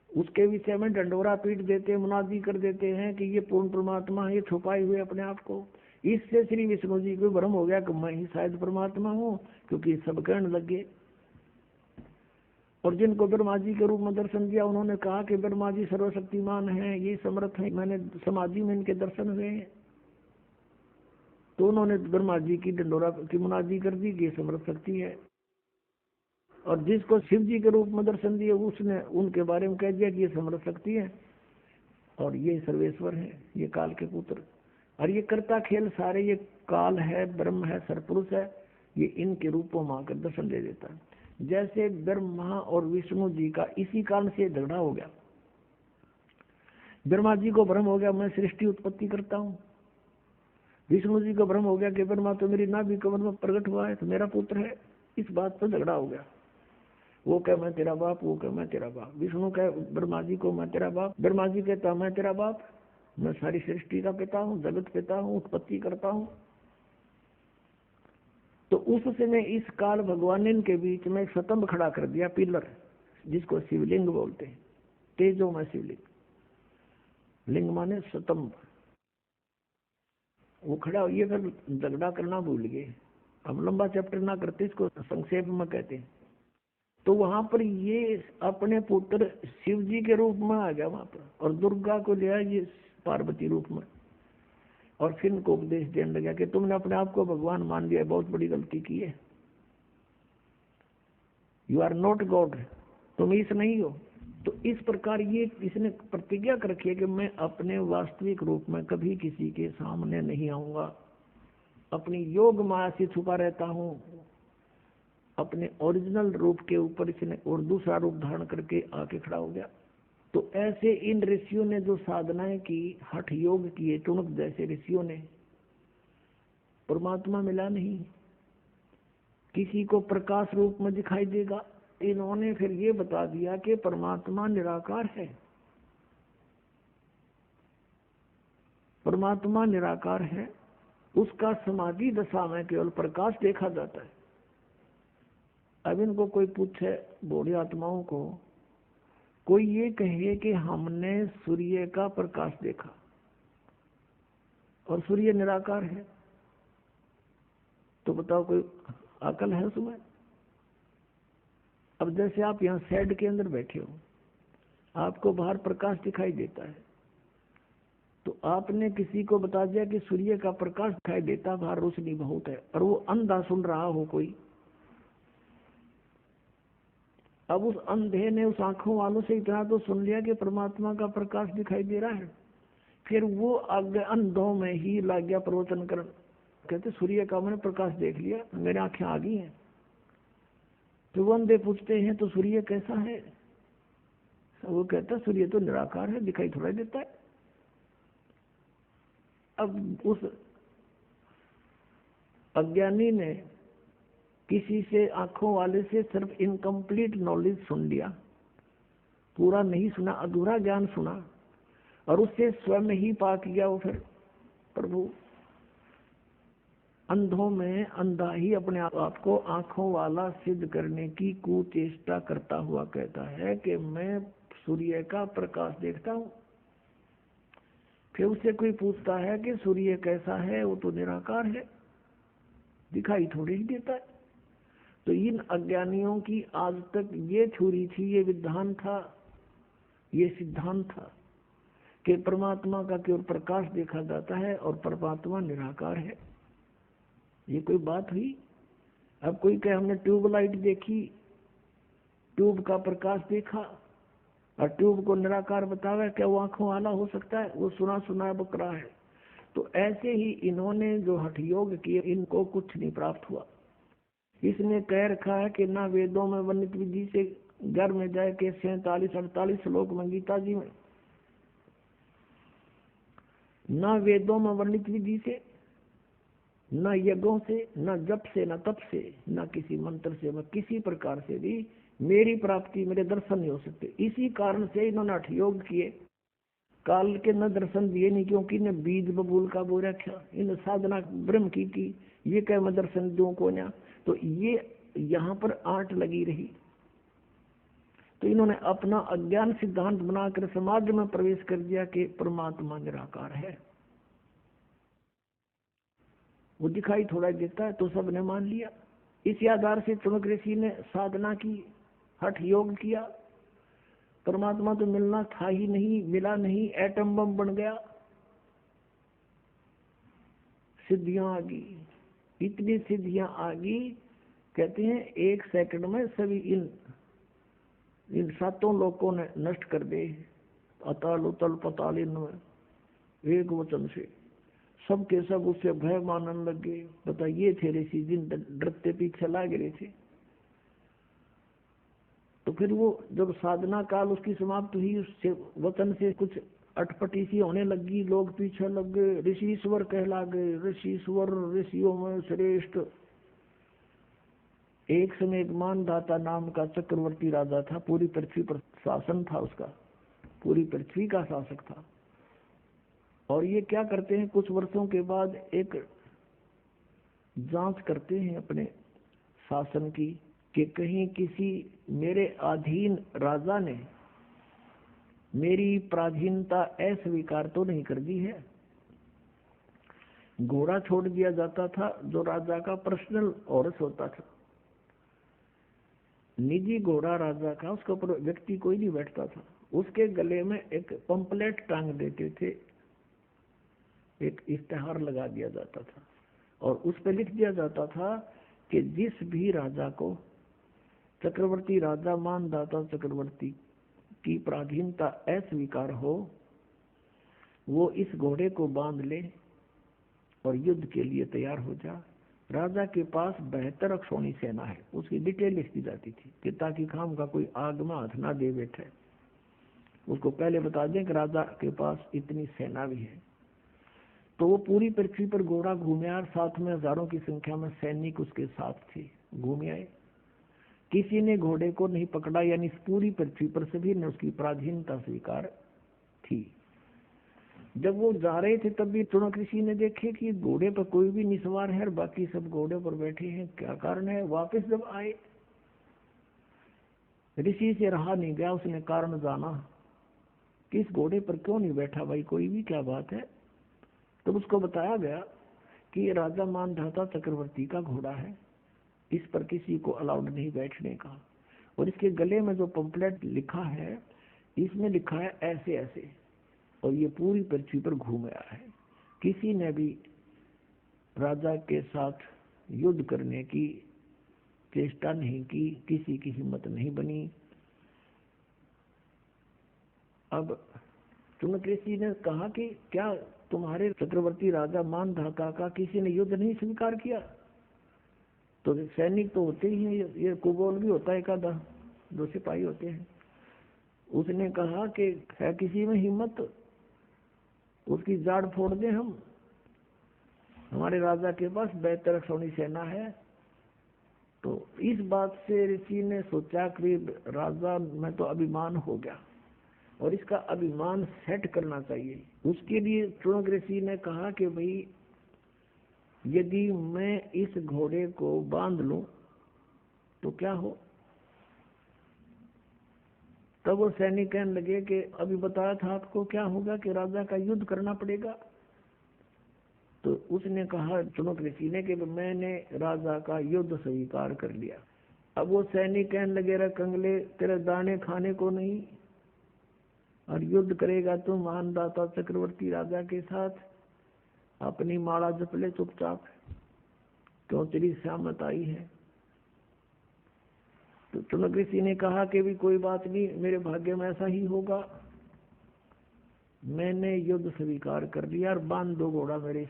Speaker 2: उसके विषय में डंडोरा पीट देते हैं, मुनादी कर देते हैं कि ये पूर्ण परमात्मा है, ये छुपाए हुए अपने आप को। इससे श्री विष्णु जी को भ्रम हो गया कि मैं ही शायद परमात्मा हूँ, क्योंकि सब कहने लगे। और जिनको ब्रह्मा जी के रूप में दर्शन दिया, उन्होंने कहा कि ब्रह्मा जी सर्वशक्तिमान है, ये समर्थ है, मैंने समाधि में इनके दर्शन हुए हैं। तो उन्होंने ब्रह्मा जी की डंडोरा की मुनादी कर दी कि ये समर्थ शक्ति है। और जिसको शिव जी के रूप में दर्शन दिए, उसने उनके बारे में कह दिया कि ये समर्थ शक्ति है और ये सर्वेश्वर है, ये काल के पुत्र। और ये करता खेल सारे, ये काल है, ब्रह्म है, सरपुरुष है, ये इनके रूपों में आकर दर्शन दे देता है। जैसे ब्रह्मा और विष्णु जी का इसी कारण से झगड़ा हो गया। ब्रह्मा जी को भ्रम हो गया मैं सृष्टि उत्पत्ति करता हूँ, विष्णु जी को भ्रम हो गया कि ब्रह्मा तो मेरी नाभि कमल में प्रकट हुआ है तो मेरा पुत्र है। इस बात पर झगड़ा हो गया। वो कहे मैं तेरा बाप, वो कहे मैं तेरा बाप। विष्णु कहे ब्रह्मा जी को मैं तेरा बाप, ब्रह्मा जी कहता मैं तेरा बाप, मैं सारी सृष्टि का पिता हूँ, जगत पिता हूँ, उत्पत्ति करता हूँ। तो उस समय इस काल भगवान ने इनके बीच में एक स्तंभ खड़ा कर दिया, पिलर, जिसको शिवलिंग बोलते हैं। तेजो में शिवलिंग, लिंग माने स्तंभ। वो खड़ा, ये फिर झगड़ा करना भूल गए। हम लंबा चैप्टर ना करते, इसको संक्षेप में कहते हैं। तो वहां पर ये अपने पुत्र शिव जी के रूप में आ गया वहां पर, और दुर्गा को लिया ये पार्वती रूप में। और फिर इनको उपदेश देने लगा कि तुमने अपने आप को भगवान मान लिया, बहुत बड़ी गलती की है। यू आर नॉट गॉड, तुम ईश नहीं हो। तो इस प्रकार ये इसने प्रतिज्ञा कर रखी है कि मैं अपने वास्तविक रूप में कभी किसी के सामने नहीं आऊंगा, अपनी योग माया से छुपा रहता हूँ। अपने ओरिजिनल रूप के ऊपर इसने और दूसरा रूप धारण करके आके खड़ा हो गया। तो ऐसे इन ऋषियों ने जो साधनाएं की, हठ योग किए, टुणक जैसे ऋषियों ने, परमात्मा मिला नहीं। किसी को प्रकाश रूप में दिखाई देगा। इन्होंने फिर ये बता दिया कि परमात्मा निराकार है, परमात्मा निराकार है, उसका समाधि दशा में केवल प्रकाश देखा जाता है। अब इनको कोई पूछे, बूढ़ी आत्माओं को, कोई ये कहे कि हमने सूर्य का प्रकाश देखा और सूर्य निराकार है, तो बताओ कोई अकल है उसमें? अब जैसे आप यहाँ शेड के अंदर बैठे हो, आपको बाहर प्रकाश दिखाई देता है, तो आपने किसी को बता दिया कि सूर्य का प्रकाश दिखाई देता, बाहर रोशनी बहुत है, और वो अंधा सुन रहा हो कोई। अब उस अंधे ने उस आंखों वालों से इतना तो सुन लिया कि परमात्मा का प्रकाश दिखाई दे रहा है, फिर वो आगे अंधों में ही लग गया प्रवचन कर। कहते सूर्य का मैंने प्रकाश देख लिया, मेरी आंखें आ गई हैं। तो वो अंधे पूछते हैं तो सूर्य कैसा है? वो कहता सूर्य तो निराकार है, दिखाई थोड़ा देता है। अब उस अज्ञानी ने किसी से, आंखों वाले से सिर्फ इनकम्प्लीट नॉलेज सुन लिया, पूरा नहीं सुना, अधूरा ज्ञान सुना, और उससे स्वयं ही पाक किया वो। फिर प्रभु अंधों में अंधा ही अपने आप को आंखों वाला सिद्ध करने की कुचेष्टा करता हुआ कहता है कि मैं सूर्य का प्रकाश देखता हूँ। फिर उससे कोई पूछता है कि सूर्य कैसा है? वो तो निराकार है, दिखाई थोड़ी ही देता है। तो इन अज्ञानियों की आज तक ये थ्योरी थी, ये विधान था, ये सिद्धांत था कि परमात्मा का केवल प्रकाश देखा जाता है और परमात्मा निराकार है। ये कोई बात हुई? अब कोई कहे हमने ट्यूबलाइट देखी, ट्यूब का प्रकाश देखा, और ट्यूब को निराकार बतावे, क्या वो आंखों वाला हो सकता है? वो सुना सुना बकरा है। तो ऐसे ही इन्होंने जो हठ योग किए, इनको कुछ नहीं प्राप्त हुआ। इसने कह रखा है कि ना वेदों में वर्णित विधि से घर में जाए के 47-48 श्लोक में गीता जी में, ना वेदों में वर्णित विधि से, न यज्ञों से, न जप से, न तप से, न किसी मंत्र से, व किसी प्रकार से भी मेरी प्राप्ति, मेरे दर्शन नहीं हो सकते। इसी कारण से इन्होंने हठ योग किए, काल के न दर्शन दिए नहीं, क्योंकि इन्हें बीज बबूल का बो रखा, इन साधना ब्रह्म की ये कह मैं दर्शन दूं को ना। तो ये यहाँ पर आंट लगी रही। तो इन्होंने अपना अज्ञान सिद्धांत बनाकर समाज में प्रवेश कर दिया कि परमात्मा निराकार है, वो दिखाई थोड़ा देता है, तो सबने मान लिया। इसी आधार से चमक ऋषि ने साधना की, हठ योग किया। परमात्मा तो मिलना था ही नहीं, मिला नहीं, एटम बम बन गया, सिद्धियां आ गई, इतनी सिद्धियां आ गई। कहते हैं 1 सेकंड में सभी इन 7 लोकों ने नष्ट कर दे, अतल उतल पताल, इनमें एक वचन से सबके सब उससे भय मानने लग गए। बताइए थे ऋषि जिन डरते पीछे लाग रहे थे। तो फिर वो जब साधना काल उसकी समाप्त हुई, उससे वचन से कुछ अटपटी सी होने लगी, लोग पीछे लग गए, ऋषिश्वर कहला गए। ऋषिश्वर ऋषियों में श्रेष्ठ। एक समय एक मानदाता नाम का चक्रवर्ती राजा था, पूरी पृथ्वी पर शासन था उसका, पूरी पृथ्वी का शासक था। और ये क्या करते हैं, कुछ वर्षों के बाद एक जांच करते हैं अपने शासन की, कि कहीं किसी मेरे अधीन राजा ने मेरी पराधीनता अस्वीकार तो नहीं कर दी है। घोड़ा छोड़ दिया जाता था जो राजा का पर्सनल औरस होता था, निजी घोड़ा राजा का, उसके ऊपर व्यक्ति कोई नहीं बैठता था। उसके गले में एक पंपलेट टांग देते थे, एक इश्तेहार लगा दिया जाता था, और उस पर लिख दिया जाता था कि जिस भी राजा को चक्रवर्ती राजा मानदाता चक्रवर्ती की पराधीनता अस्वीकार हो, वो इस घोड़े को बांध ले और युद्ध के लिए तैयार हो जा। राजा के पास 72 अक्षौणी सेना है, उसकी डिटेल लिख दी जाती थी कि ताकि खाम का कोई आग में हाथ ना दे बैठे, उसको पहले बता दें कि राजा के पास इतनी सेना भी है। तो वो पूरी पृथ्वी पर घोड़ा घूमे, और साथ में हजारों की संख्या में सैनिक उसके साथ थे, घूमे आए। किसी ने घोड़े को नहीं पकड़ा, यानी पूरी पृथ्वी पर सभी ने उसकी पराधीनता स्वीकार थी। जब वो जा रहे थे तब भी चुनक ऋषि ने देखे कि घोड़े पर कोई भी निसवार है और बाकी सब घोड़े पर बैठे हैं, क्या कारण है। वापस जब आए, ऋषि से रहा नहीं गया, उसने कारण जाना कि इस घोड़े पर क्यों नहीं बैठा भाई कोई भी, क्या बात है। तब उसको बताया गया कि ये राजा मानधाता चक्रवर्ती का घोड़ा है, इस पर किसी को अलाउड नहीं बैठने का। और इसके गले में जो पंपलेट लिखा है, इसमें लिखा है ऐसे ऐसे, और ये पूरी पृथ्वी पर घूम रहा है। किसी ने भी राजा के साथ युद्ध करने की चेष्टा नहीं की, किसी की हिम्मत नहीं बनी। अब चुनकेसी ने कहा कि क्या तुम्हारे चक्रवर्ती राजा मानधाता का किसी ने युद्ध नहीं स्वीकार किया? तो सैनिक तो होते ही हैं, ये कुबोल भी होता है एक आधा, दो सिपाही होते हैं। उसने कहा कि है किसी में हिम्मत, उसकी जाड़ फोड़ दें हम, हमारे राजा के पास बेहतर सोनी सेना है। तो इस बात से ऋषि ने सोचा कि राजा में तो अभिमान हो गया और इसका अभिमान सेट करना चाहिए। उसके लिए चुनक ऋषि ने कहा कि भाई यदि मैं इस घोड़े को बांध लूं तो क्या हो? तब वो सैनिक कहने लगे कि अभी बताया था आपको क्या होगा कि राजा का युद्ध करना पड़ेगा। तो उसने कहा चुनक ऋषि ने कि मैंने राजा का युद्ध स्वीकार कर लिया। अब वो सैनिक कहने लगे रे कंगले, तेरे दाने खाने को नहीं, और युद्ध करेगा तो मानदाता चक्रवर्ती राजा के साथ, अपनी माला जप ले चुपचाप, क्यों तेरी सहमत आई है। तो चुनक ऋषि ने कहा कि भी कोई बात नहीं, मेरे भाग्य में ऐसा ही होगा, मैंने युद्ध स्वीकार कर लिया और बांध दो घोड़ा मेरे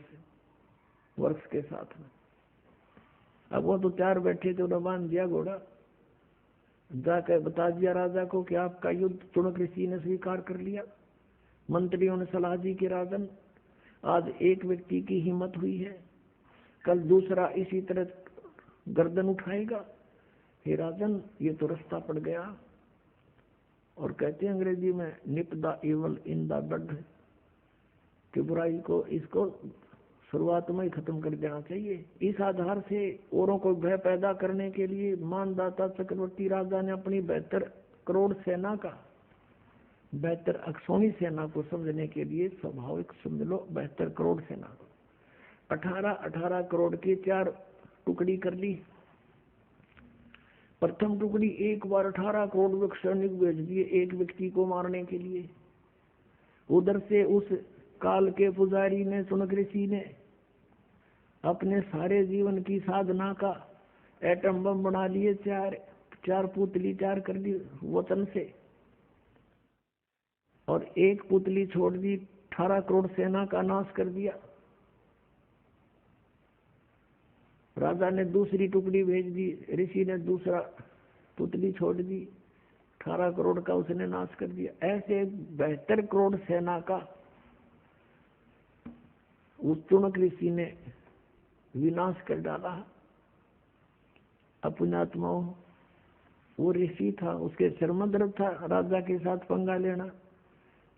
Speaker 2: वर्ष के साथ में। अब वो तो तैयार बैठे थे, उन्होंने बांध दिया घोड़ा, जाकर बता दिया राजा को कि आपका युद्ध चुनक ऋषि ने स्वीकार कर लिया। मंत्रियों ने सलाह दी कि राजन, आज एक व्यक्ति की हिम्मत हुई है, कल दूसरा इसी तरह गर्दन उठाएगा। हे राजन, ये तो रास्ता पड़ गया। और कहते हैं अंग्रेजी में nip the evil in the bud, कि बुराई को इसको शुरुआत में ही खत्म कर देना चाहिए। इस आधार से औरों को भय पैदा करने के लिए मानदाता चक्रवर्ती राजा ने अपनी 72 करोड़ सेना का, 72 अक्षौणी सेना को समझने के लिए स्वाभाविक समझ लो 72 करोड़ सेना, 18 करोड़ की 4 टुकड़ी कर ली। प्रथम टुकड़ी एक बार 18 करोड़ सैनिक भेज दिए एक व्यक्ति को मारने के लिए। उधर से उस काल के पुजारी ने, चुनक ऋषि ने, अपने सारे जीवन की साधना का एटम बम बना लिए, चार पुतली तैयार कर दी वतन से, और एक पुतली छोड़ दी, 18 करोड़ सेना का नाश कर दिया। राजा ने दूसरी टुकड़ी भेज दी, ऋषि ने दूसरा पुतली छोड़ दी, 18 करोड़ का उसने नाश कर दिया। ऐसे 72 करोड़ सेना का उस चुनक ऋषि ने विनाश कर डाला। अपनात्मा वो ऋषि था, उसके सिर में दर्द था राजा के साथ पंगा लेना,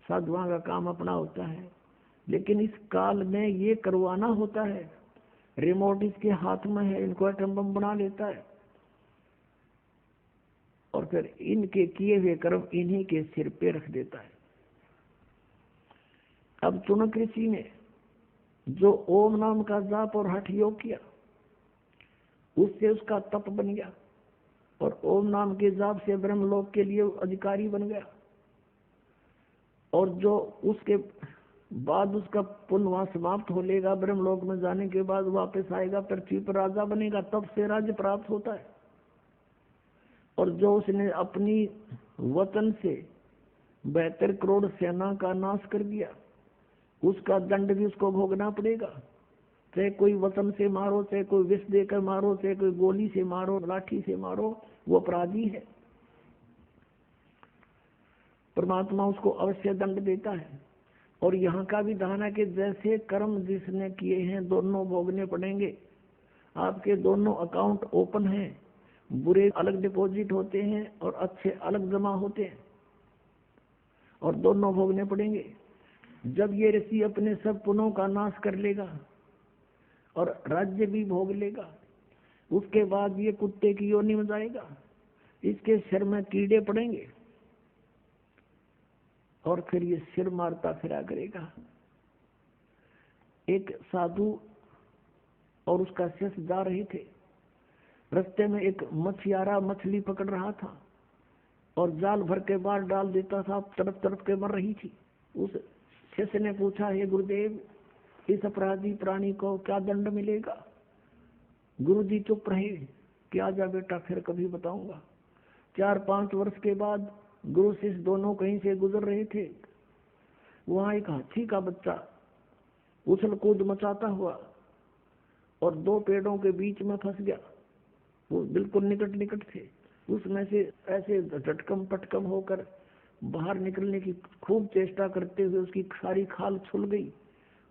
Speaker 2: साधुओं का काम अपना होता है। लेकिन इस काल में ये करवाना होता है, रिमोट इसके हाथ में है, इनको एटम बम बना लेता है और फिर इनके किए हुए कर्म इन्हीं के सिर पे रख देता है। अब चुनक ऋषि ने जो ओम नाम का जाप और हठ योग किया, उससे उसका तप बन गया और ओम नाम के जाप से ब्रह्मलोक के लिए अधिकारी बन गया। और जो उसके बाद उसका पुण्य वहां समाप्त हो लेगा, ब्रह्मलोक में जाने के बाद वापस आएगा, पृथ्वी पर राजा बनेगा, तब से राज्य प्राप्त होता है। और जो उसने अपनी वतन से 72 करोड़ सेना का नाश कर दिया, उसका दंड भी उसको भोगना पड़ेगा। चाहे कोई वतन से मारो, चाहे कोई विष देकर मारो, चाहे कोई गोली से मारो, लाठी से मारो, वो अपराधी है। परमात्मा उसको अवश्य दंड देता है। और यहाँ का विधान है कि जैसे कर्म जिसने किए हैं दोनों भोगने पड़ेंगे। आपके दोनों अकाउंट ओपन हैं, बुरे अलग डिपॉजिट होते हैं और अच्छे अलग जमा होते हैं, और दोनों भोगने पड़ेंगे। जब ये ऋषि अपने सब पुण्यों का नाश कर लेगा और राज्य भी भोग लेगा, उसके बाद ये कुत्ते की योनि में जाएगा, इसके सिर में कीड़े पड़ेंगे और फिर ये सिर मारता फिरा करेगा। एक साधु और उसका शिष्य जा रहे थे, रास्ते में एक मछियारा मछली पकड़ रहा था और जाल भर के बाहर डाल देता था, तरफ तरफ के मर रही थी। उस शिष्य ने पूछा, हे गुरुदेव, इस अपराधी प्राणी को क्या दंड मिलेगा? गुरु जी चुप रहे कि आजा बेटा, फिर कभी बताऊंगा। 4-5 वर्ष के बाद गुरु शिष्य दोनों कहीं से गुजर रहे थे। वहां एक हाथी का बच्चा उछल कूद मचाता हुआ और 2 पेड़ों के बीच में फंस गया। वो बिल्कुल निकट निकट थे। उसमें से ऐसे झटकम पटकम होकर बाहर निकलने की खूब चेष्टा करते हुए उसकी सारी खाल छुल गई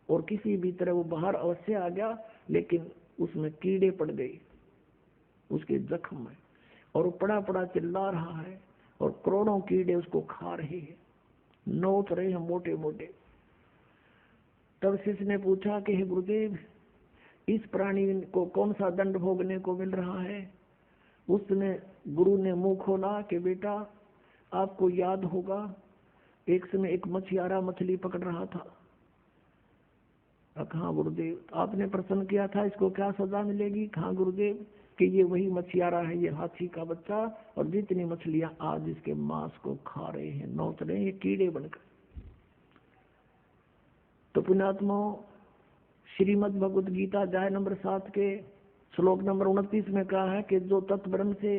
Speaker 2: और किसी भी तरह वो बाहर अवश्य आ गया, लेकिन उसमें कीड़े पड़ गए उसके जख्म में, और वो पड़ा पड़ा चिल्ला रहा है और करोड़ों कीड़े उसको खा रहे हैं, नोच रहे हैं मोटे मोटे। तब शिष्य ने पूछा कि हे गुरुदेव, इस प्राणी को कौन सा दंड भोगने को मिल रहा है? उसने गुरु ने मुंह खोला कि बेटा, आपको याद होगा एक समय एक मछियारा मछली पकड़ रहा था। कहाँ गुरुदेव, आपने प्रश्न किया था इसको क्या सजा मिलेगी? कहाँ गुरुदेव, कि ये वही मछियारा है, ये हाथी का बच्चा, और जितनी मछलियां आज इसके मांस को खा रहे हैं, नोच रहे हैं, ये कीड़े बनकर। तो पुण्यात्मा, श्रीमद् भगवद गीता अध्याय नंबर 7 के श्लोक नंबर 29 में कहा है कि जो तत्ब्रह्म से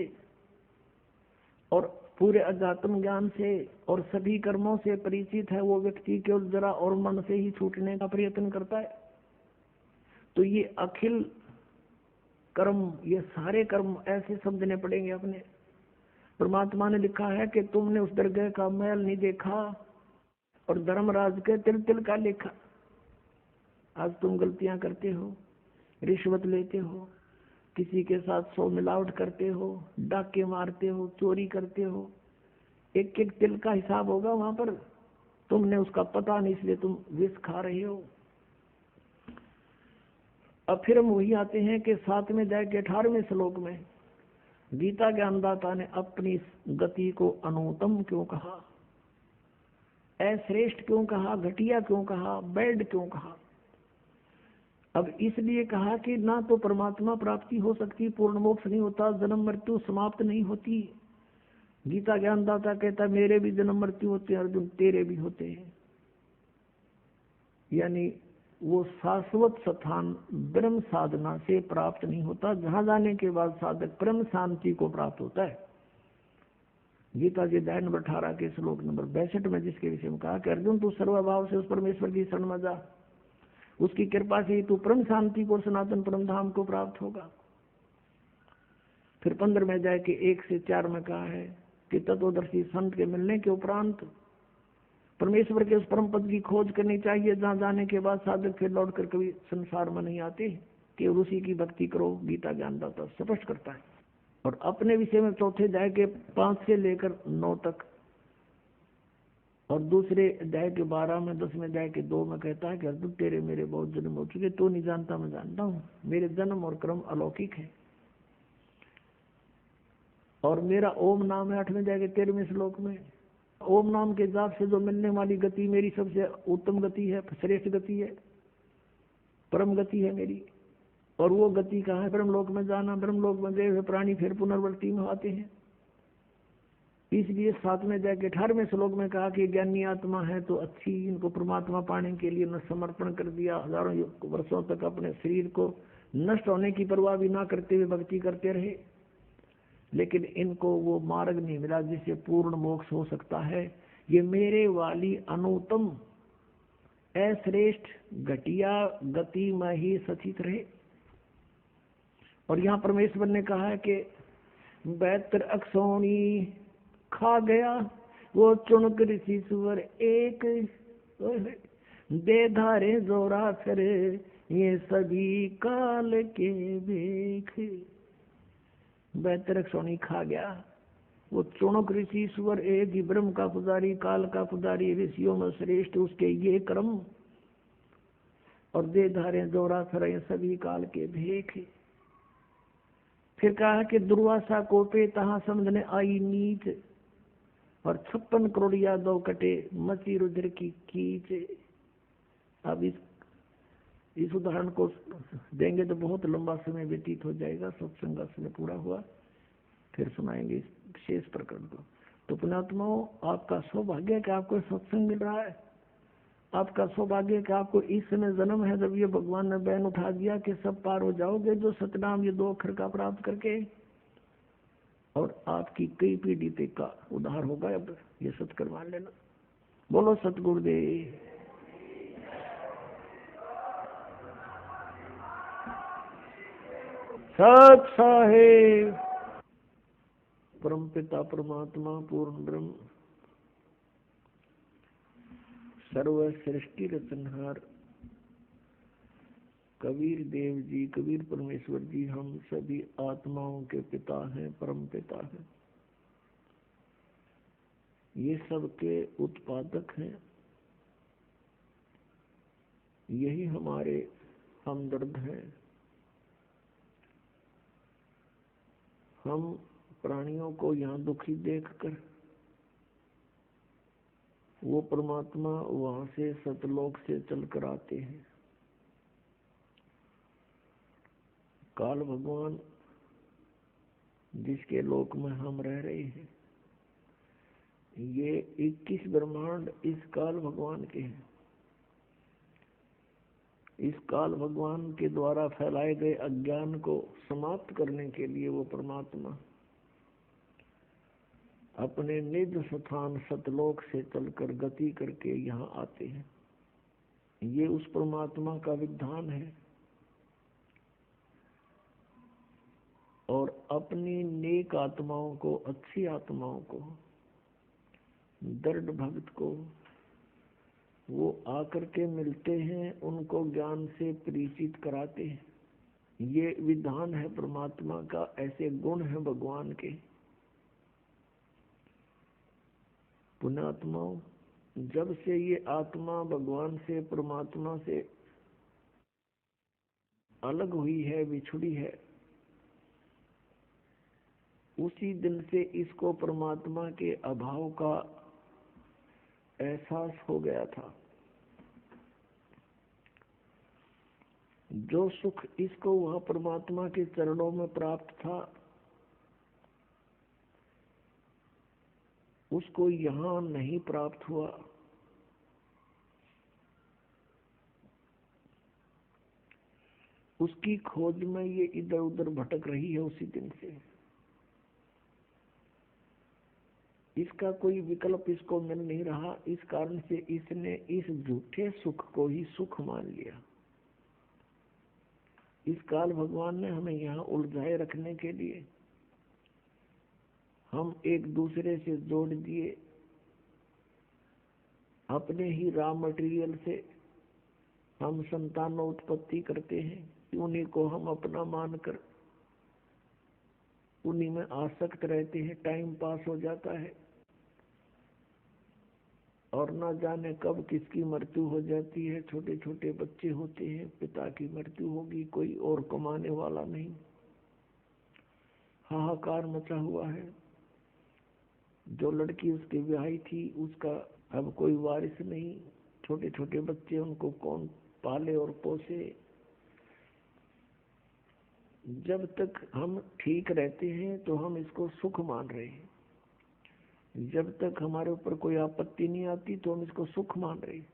Speaker 2: और पूरे अध्यात्म ज्ञान से और सभी कर्मों से परिचित है, वो व्यक्ति केवल जरा और मन से ही छूटने का प्रयत्न करता है। तो ये अखिल कर्म, ये सारे कर्म ऐसे समझने पड़ेंगे अपने। परमात्मा ने लिखा है कि तुमने उस दरगाह का मैल नहीं देखा और धर्मराज के तिल तिल का लेखा। आज तुम गलतियां करते हो, रिश्वत लेते हो, किसी के साथ 100 मिलावट करते हो, डाके मारते हो, चोरी करते हो, एक एक तिल का हिसाब होगा वहां पर। तुमने उसका पता नहीं, इसलिए तुम विष खा रहे हो। अब फिर हम वही आते हैं कि 7वें अध्याय के 18वें श्लोक में गीता ज्ञानदाता ने अपनी गति को अनुत्तम क्यों कहा, अश्रेष्ठ क्यों कहा, घटिया क्यों कहा, बैड क्यों कहा? अब इसलिए कहा कि ना तो परमात्मा प्राप्ति हो सकती, पूर्ण मोक्ष नहीं होता, जन्म मृत्यु समाप्त नहीं होती। गीता ज्ञानदाता कहता मेरे भी जन्म मृत्यु होते हैं अर्जुन, तेरे भी होते हैं। यानी वो शाश्वत स्थान ब्रह्म साधना से प्राप्त नहीं होता, जहां जाने के बाद साधक ब्रह्म शांति को प्राप्त होता है। गीता के अध्याय नंबर 18 के श्लोक नंबर 62 में जिसके विषय में कहा कि अर्जुन तू सर्वभाव से उस परमेश्वर की शरण में जा, उसकी कृपा से तू परम शांति को, सनातन परम धाम को प्राप्त होगा। फिर 15वें अध्याय के 1 से 4 में कहा है कि तत्वदर्शी संत के मिलने के उपरांत परमेश्वर के उस परम पद की खोज करनी चाहिए, जहां जाने के बाद साधक फिर लौटकर कभी संसार में नहीं आते, केवल उसी की भक्ति करो। गीता ज्ञानदाता स्पष्ट करता है। और अपने विषय में 4थे अध्याय के 5 से लेकर 9 तक और दूसरे अध्याय के 12 में 10वें अध्याय के 2 में कहता है कि अर्जुन तेरे मेरे बहुत जन्म हो चुके, तो नहीं जानता मैं जानता हूँ, मेरे जन्म और कर्म अलौकिक है। और मेरा ओम नाम है 8वें अध्याय के 13वें श्लोक में। ओम नाम के जाप से जो मिलने वाली गति मेरी सबसे उत्तम गति है, श्रेष्ठ गति है, परम गति है मेरी। और वो गति कहाँ है? ब्रह्मलोक में जाना। ब्रह्मलोक में गए हुए प्राणी फिर पुनर्वृत्ति में आते हैं। इसलिए 7वें अध्याय के 18वें श्लोक में कहा कि ज्ञानी आत्मा है तो अच्छी, इनको परमात्मा पाने के लिए न समर्पण कर दिया, हजारों वर्षों तक अपने शरीर को नष्ट होने की परवाह भी ना करते हुए भक्ति करते रहे, लेकिन इनको वो मार्ग नहीं मिला जिससे पूर्ण मोक्ष हो सकता है। ये मेरे वाली अनुत्तम अश्रेष्ठ घटिया गति में ही सचित रहे। और यहाँ परमेश्वर ने कहा है कि 72 अक्षौणी खा गया वो चुनक ऋषि सुवर एक, दे धारे जोरा फिर ये सभी काल के भेख। 72 अक्षौणी खा गया वो चुनक ऋषि सुवर एक ही, ब्रह्म का पुजारी, काल का पुजारी, ऋषियों में श्रेष्ठ उसके ये कर्म, और दे धारे जोरा फिर ये सभी काल के भेख। फिर कहा कि दुर्वासा को पे तहा समझने आई नीच, और 56 करोड़ यादव कटे मची रुद्र की कीच। अब इस उदाहरण को देंगे तो बहुत लंबा समय व्यतीत हो जाएगा। सत्संग का समय पूरा हुआ, फिर सुनाएंगे इस विशेष प्रकरण को। तो पुण्यात्माओं, आपका सौभाग्य है कि आपको सत्संग मिल रहा है। आपका सौभाग्य कि आपको इस समय जन्म है जब ये भगवान ने बैन उठा दिया कि सब पार हो जाओगे जो सतनाम ये 2 अक्षर का प्राप्त करके, और आपकी कई पीढ़ी तक का उद्धार होगा। अब ये सत्कर मान लेना। बोलो सतगुरुदेव। सत साहेब। परमपिता परमात्मा पूर्ण ब्रह्म सर्व सृष्टि रचनहार कबीर देव जी, कबीर परमेश्वर जी हम सभी आत्माओं के पिता हैं, परम पिता हैं। ये सबके उत्पादक हैं। यही हमारे हमदर्द हैं। हम प्राणियों को यहाँ दुखी देखकर वो परमात्मा वहां से सतलोक से चलकर आते हैं। काल भगवान जिसके लोक में हम रह रहे हैं, ये 21 ब्रह्मांड इस काल भगवान के हैं। इस काल भगवान के द्वारा फैलाए गए अज्ञान को समाप्त करने के लिए वो परमात्मा अपने निज स्थान सतलोक से चलकर गति करके यहाँ आते हैं। ये उस परमात्मा का विधान है। और अपनी नेक आत्माओं को, अच्छी आत्माओं को, दृढ़ भक्त को वो आकर के मिलते हैं, उनको ज्ञान से परिचित कराते हैं। ये विधान है परमात्मा का। ऐसे गुण है भगवान के। पुण्यात्माओं, जब से ये आत्मा भगवान से, परमात्मा से अलग हुई है, बिछुड़ी है, उसी दिन से इसको परमात्मा के अभाव का एहसास हो गया था। जो सुख इसको वह परमात्मा के चरणों में प्राप्त था, उसको यहाँ नहीं प्राप्त हुआ। उसकी खोज में ये इधर उधर भटक रही है उसी दिन से। इसका कोई विकल्प इसको मिल नहीं रहा। इस कारण से इसने इस झूठे सुख को ही सुख मान लिया। इस काल भगवान ने हमें यहाँ उलझाए रखने के लिए हम एक दूसरे से जोड़ दिए। अपने ही रॉ मटेरियल से हम संतानोत्पत्ति करते हैं। उन्हीं को हम अपना मानकर उन्हीं में आसक्त रहते हैं। टाइम पास हो जाता है और ना जाने कब किसकी मृत्यु हो जाती है। छोटे छोटे बच्चे होते हैं, पिता की मृत्यु होगी, कोई और कमाने वाला नहीं। हाहाकार मचा हुआ है। जो लड़की उसकी ब्याही थी, उसका अब कोई वारिस नहीं। छोटे छोटे बच्चे, उनको कौन पाले और पोसे। जब तक हम ठीक रहते हैं तो हम इसको सुख मान रहे हैं। जब तक हमारे ऊपर कोई आपत्ति नहीं आती तो हम इसको सुख मान रहे हैं।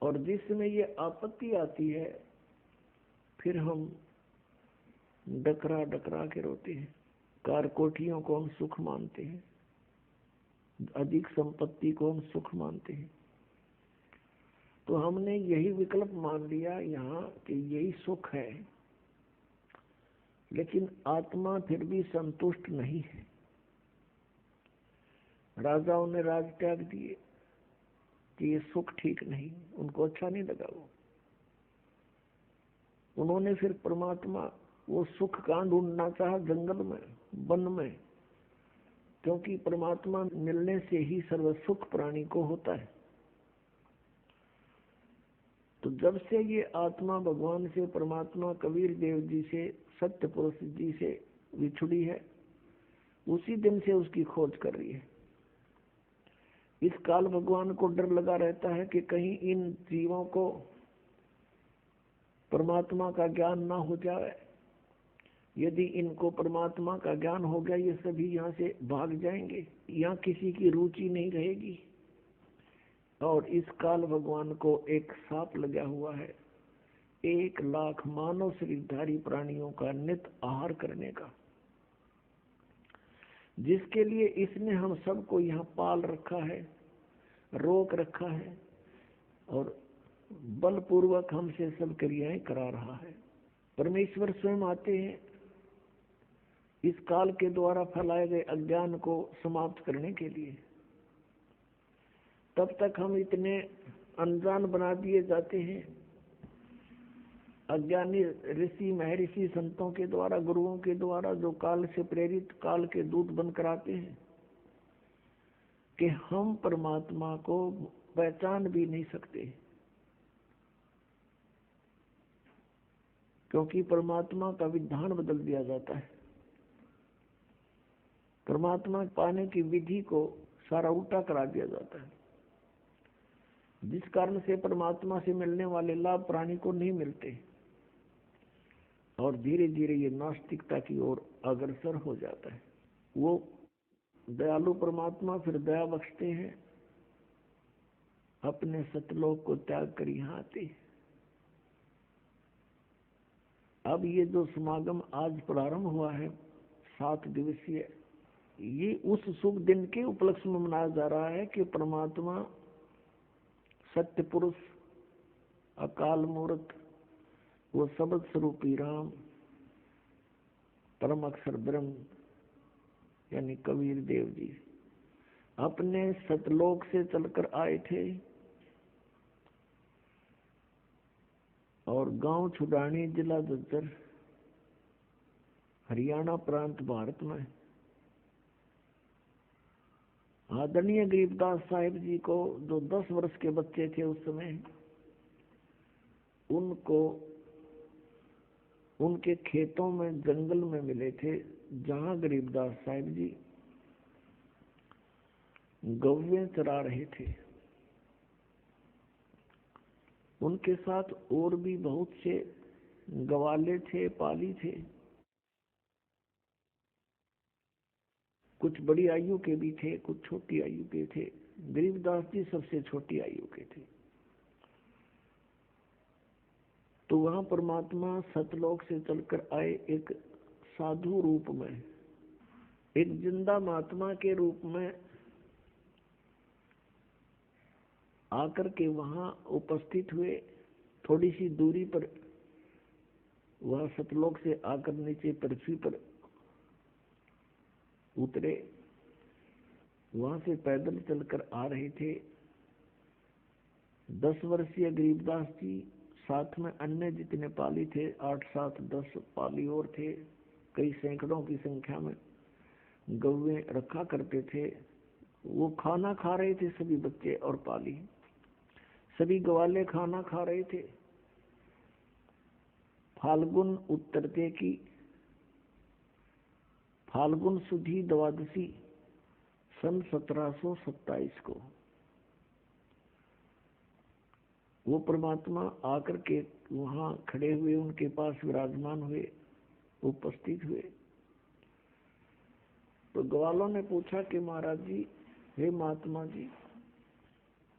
Speaker 2: और जिस समय ये आपत्ति आती है, फिर हम डकरा डकरा के रोते हैं। कार कोठियों को हम सुख मानते हैं, अधिक संपत्ति को हम सुख मानते हैं। तो हमने यही विकल्प मान लिया यहाँ कि यही सुख है। लेकिन आत्मा फिर भी संतुष्ट नहीं है। राजाओं ने राज त्याग दिए कि ये सुख ठीक नहीं, उनको अच्छा नहीं लगा वो। उन्होंने फिर परमात्मा, वो सुख कहाँ ढूंढना चाहा? जंगल में, वन में। क्योंकि परमात्मा मिलने से ही सर्व सुख प्राणी को होता है। तो जब से ये आत्मा भगवान से, परमात्मा कबीर देव जी से, सत्य पुरुष जी से विछुड़ी है, उसी दिन से उसकी खोज कर रही है। इस काल भगवान को डर लगा रहता है कि कहीं इन जीवों को परमात्मा का ज्ञान ना हो जाए। यदि इनको परमात्मा का ज्ञान हो गया, ये सभी यहाँ से भाग जाएंगे। यहाँ किसी की रुचि नहीं रहेगी। और इस काल भगवान को एक साप लगा हुआ है 1,00,000 मानव शरीरधारी प्राणियों का नित आहार करने का, जिसके लिए इसने हम सबको यहाँ पाल रखा है, रोक रखा है और बलपूर्वक हमसे सब क्रियाएं करा रहा है। परमेश्वर स्वयं आते हैं इस काल के द्वारा फैलाए गए अज्ञान को समाप्त करने के लिए। तब तक हम इतने अनजान बना दिए जाते हैं अज्ञानी ऋषि महर्षि संतों के द्वारा, गुरुओं के द्वारा, जो काल से प्रेरित काल के दूत बनकर आते हैं, कि हम परमात्मा को पहचान भी नहीं सकते, क्योंकि परमात्मा का विधान बदल दिया जाता है। परमात्मा पाने की विधि को सारा उल्टा करा दिया जाता है, जिस कारण से परमात्मा से मिलने वाले लाभ प्राणी को नहीं मिलते और धीरे धीरे ये नास्तिकता की ओर अग्रसर हो जाता है। वो दयालु परमात्मा फिर दया बख्शते हैं, अपने सतलोक को त्याग कर यहाँ आते हैं। अब ये जो समागम आज प्रारंभ हुआ है 7 दिवसीय, ये उस शुभ दिन के उपलक्ष्य में मनाया जा रहा है कि परमात्मा सत्य पुरुष अकाल मूर्त वो शब्द स्वरूपी राम परम अक्षर ब्रह्म यानी कबीर देव जी अपने सतलोक से चलकर आए थे और गांव छुड़ानी जिला झज्जर हरियाणा प्रांत भारत में आदरणीय गरीबदास साहिब जी को, जो 10 वर्ष के बच्चे थे उस समय, उनको उनके खेतों में जंगल में मिले थे, जहां गरीबदास साहिब जी गौवें चरा रहे थे। उनके साथ और भी बहुत से गवाले थे, पाली थे, कुछ बड़ी आयु के भी थे, कुछ छोटी आयु के थे। गरीबदास जी सबसे छोटी आयु के थे। तो वहां परमात्मा सतलोक से चलकर आए एक साधु रूप में, एक जिंदा महात्मा के रूप में आकर के वहां उपस्थित हुए। थोड़ी सी दूरी पर वह सतलोक से आकर नीचे पृथ्वी पर उतरे। वहां से पैदल चलकर आ रहे थे। 10 वर्षीय गरीबदास जी, साथ में अन्य जितने पाली थे 8, 7, 10 पाली और थे, कई सैकड़ों की संख्या में गौवें रखा करते थे। वो खाना खा रहे थे, सभी बच्चे और पाली, सभी गवाले खाना खा रहे थे। फाल्गुन उत्तरते की फाल्गुन सुधी द्वादशी सन 1727 को वो परमात्मा आकर के वहां खड़े हुए, उनके पास विराजमान हुए, उपस्थित हुए। तो ग्वालों ने पूछा कि महाराज जी, हे महात्मा जी,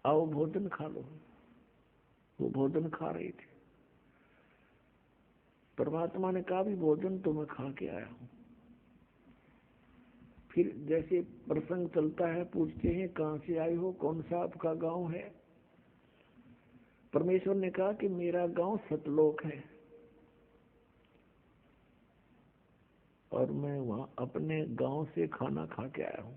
Speaker 2: आओ भोजन खा लो। वो भोजन खा रहे थे। परमात्मा ने कहा भी भोजन तो मैं खा के आया हूं। फिर जैसे प्रसंग चलता है, पूछते हैं कहां से आए हो, कौन सा आपका गांव है। परमेश्वर ने कहा कि मेरा गांव सतलोक है और मैं वहां अपने गांव से खाना खा के आया हूं।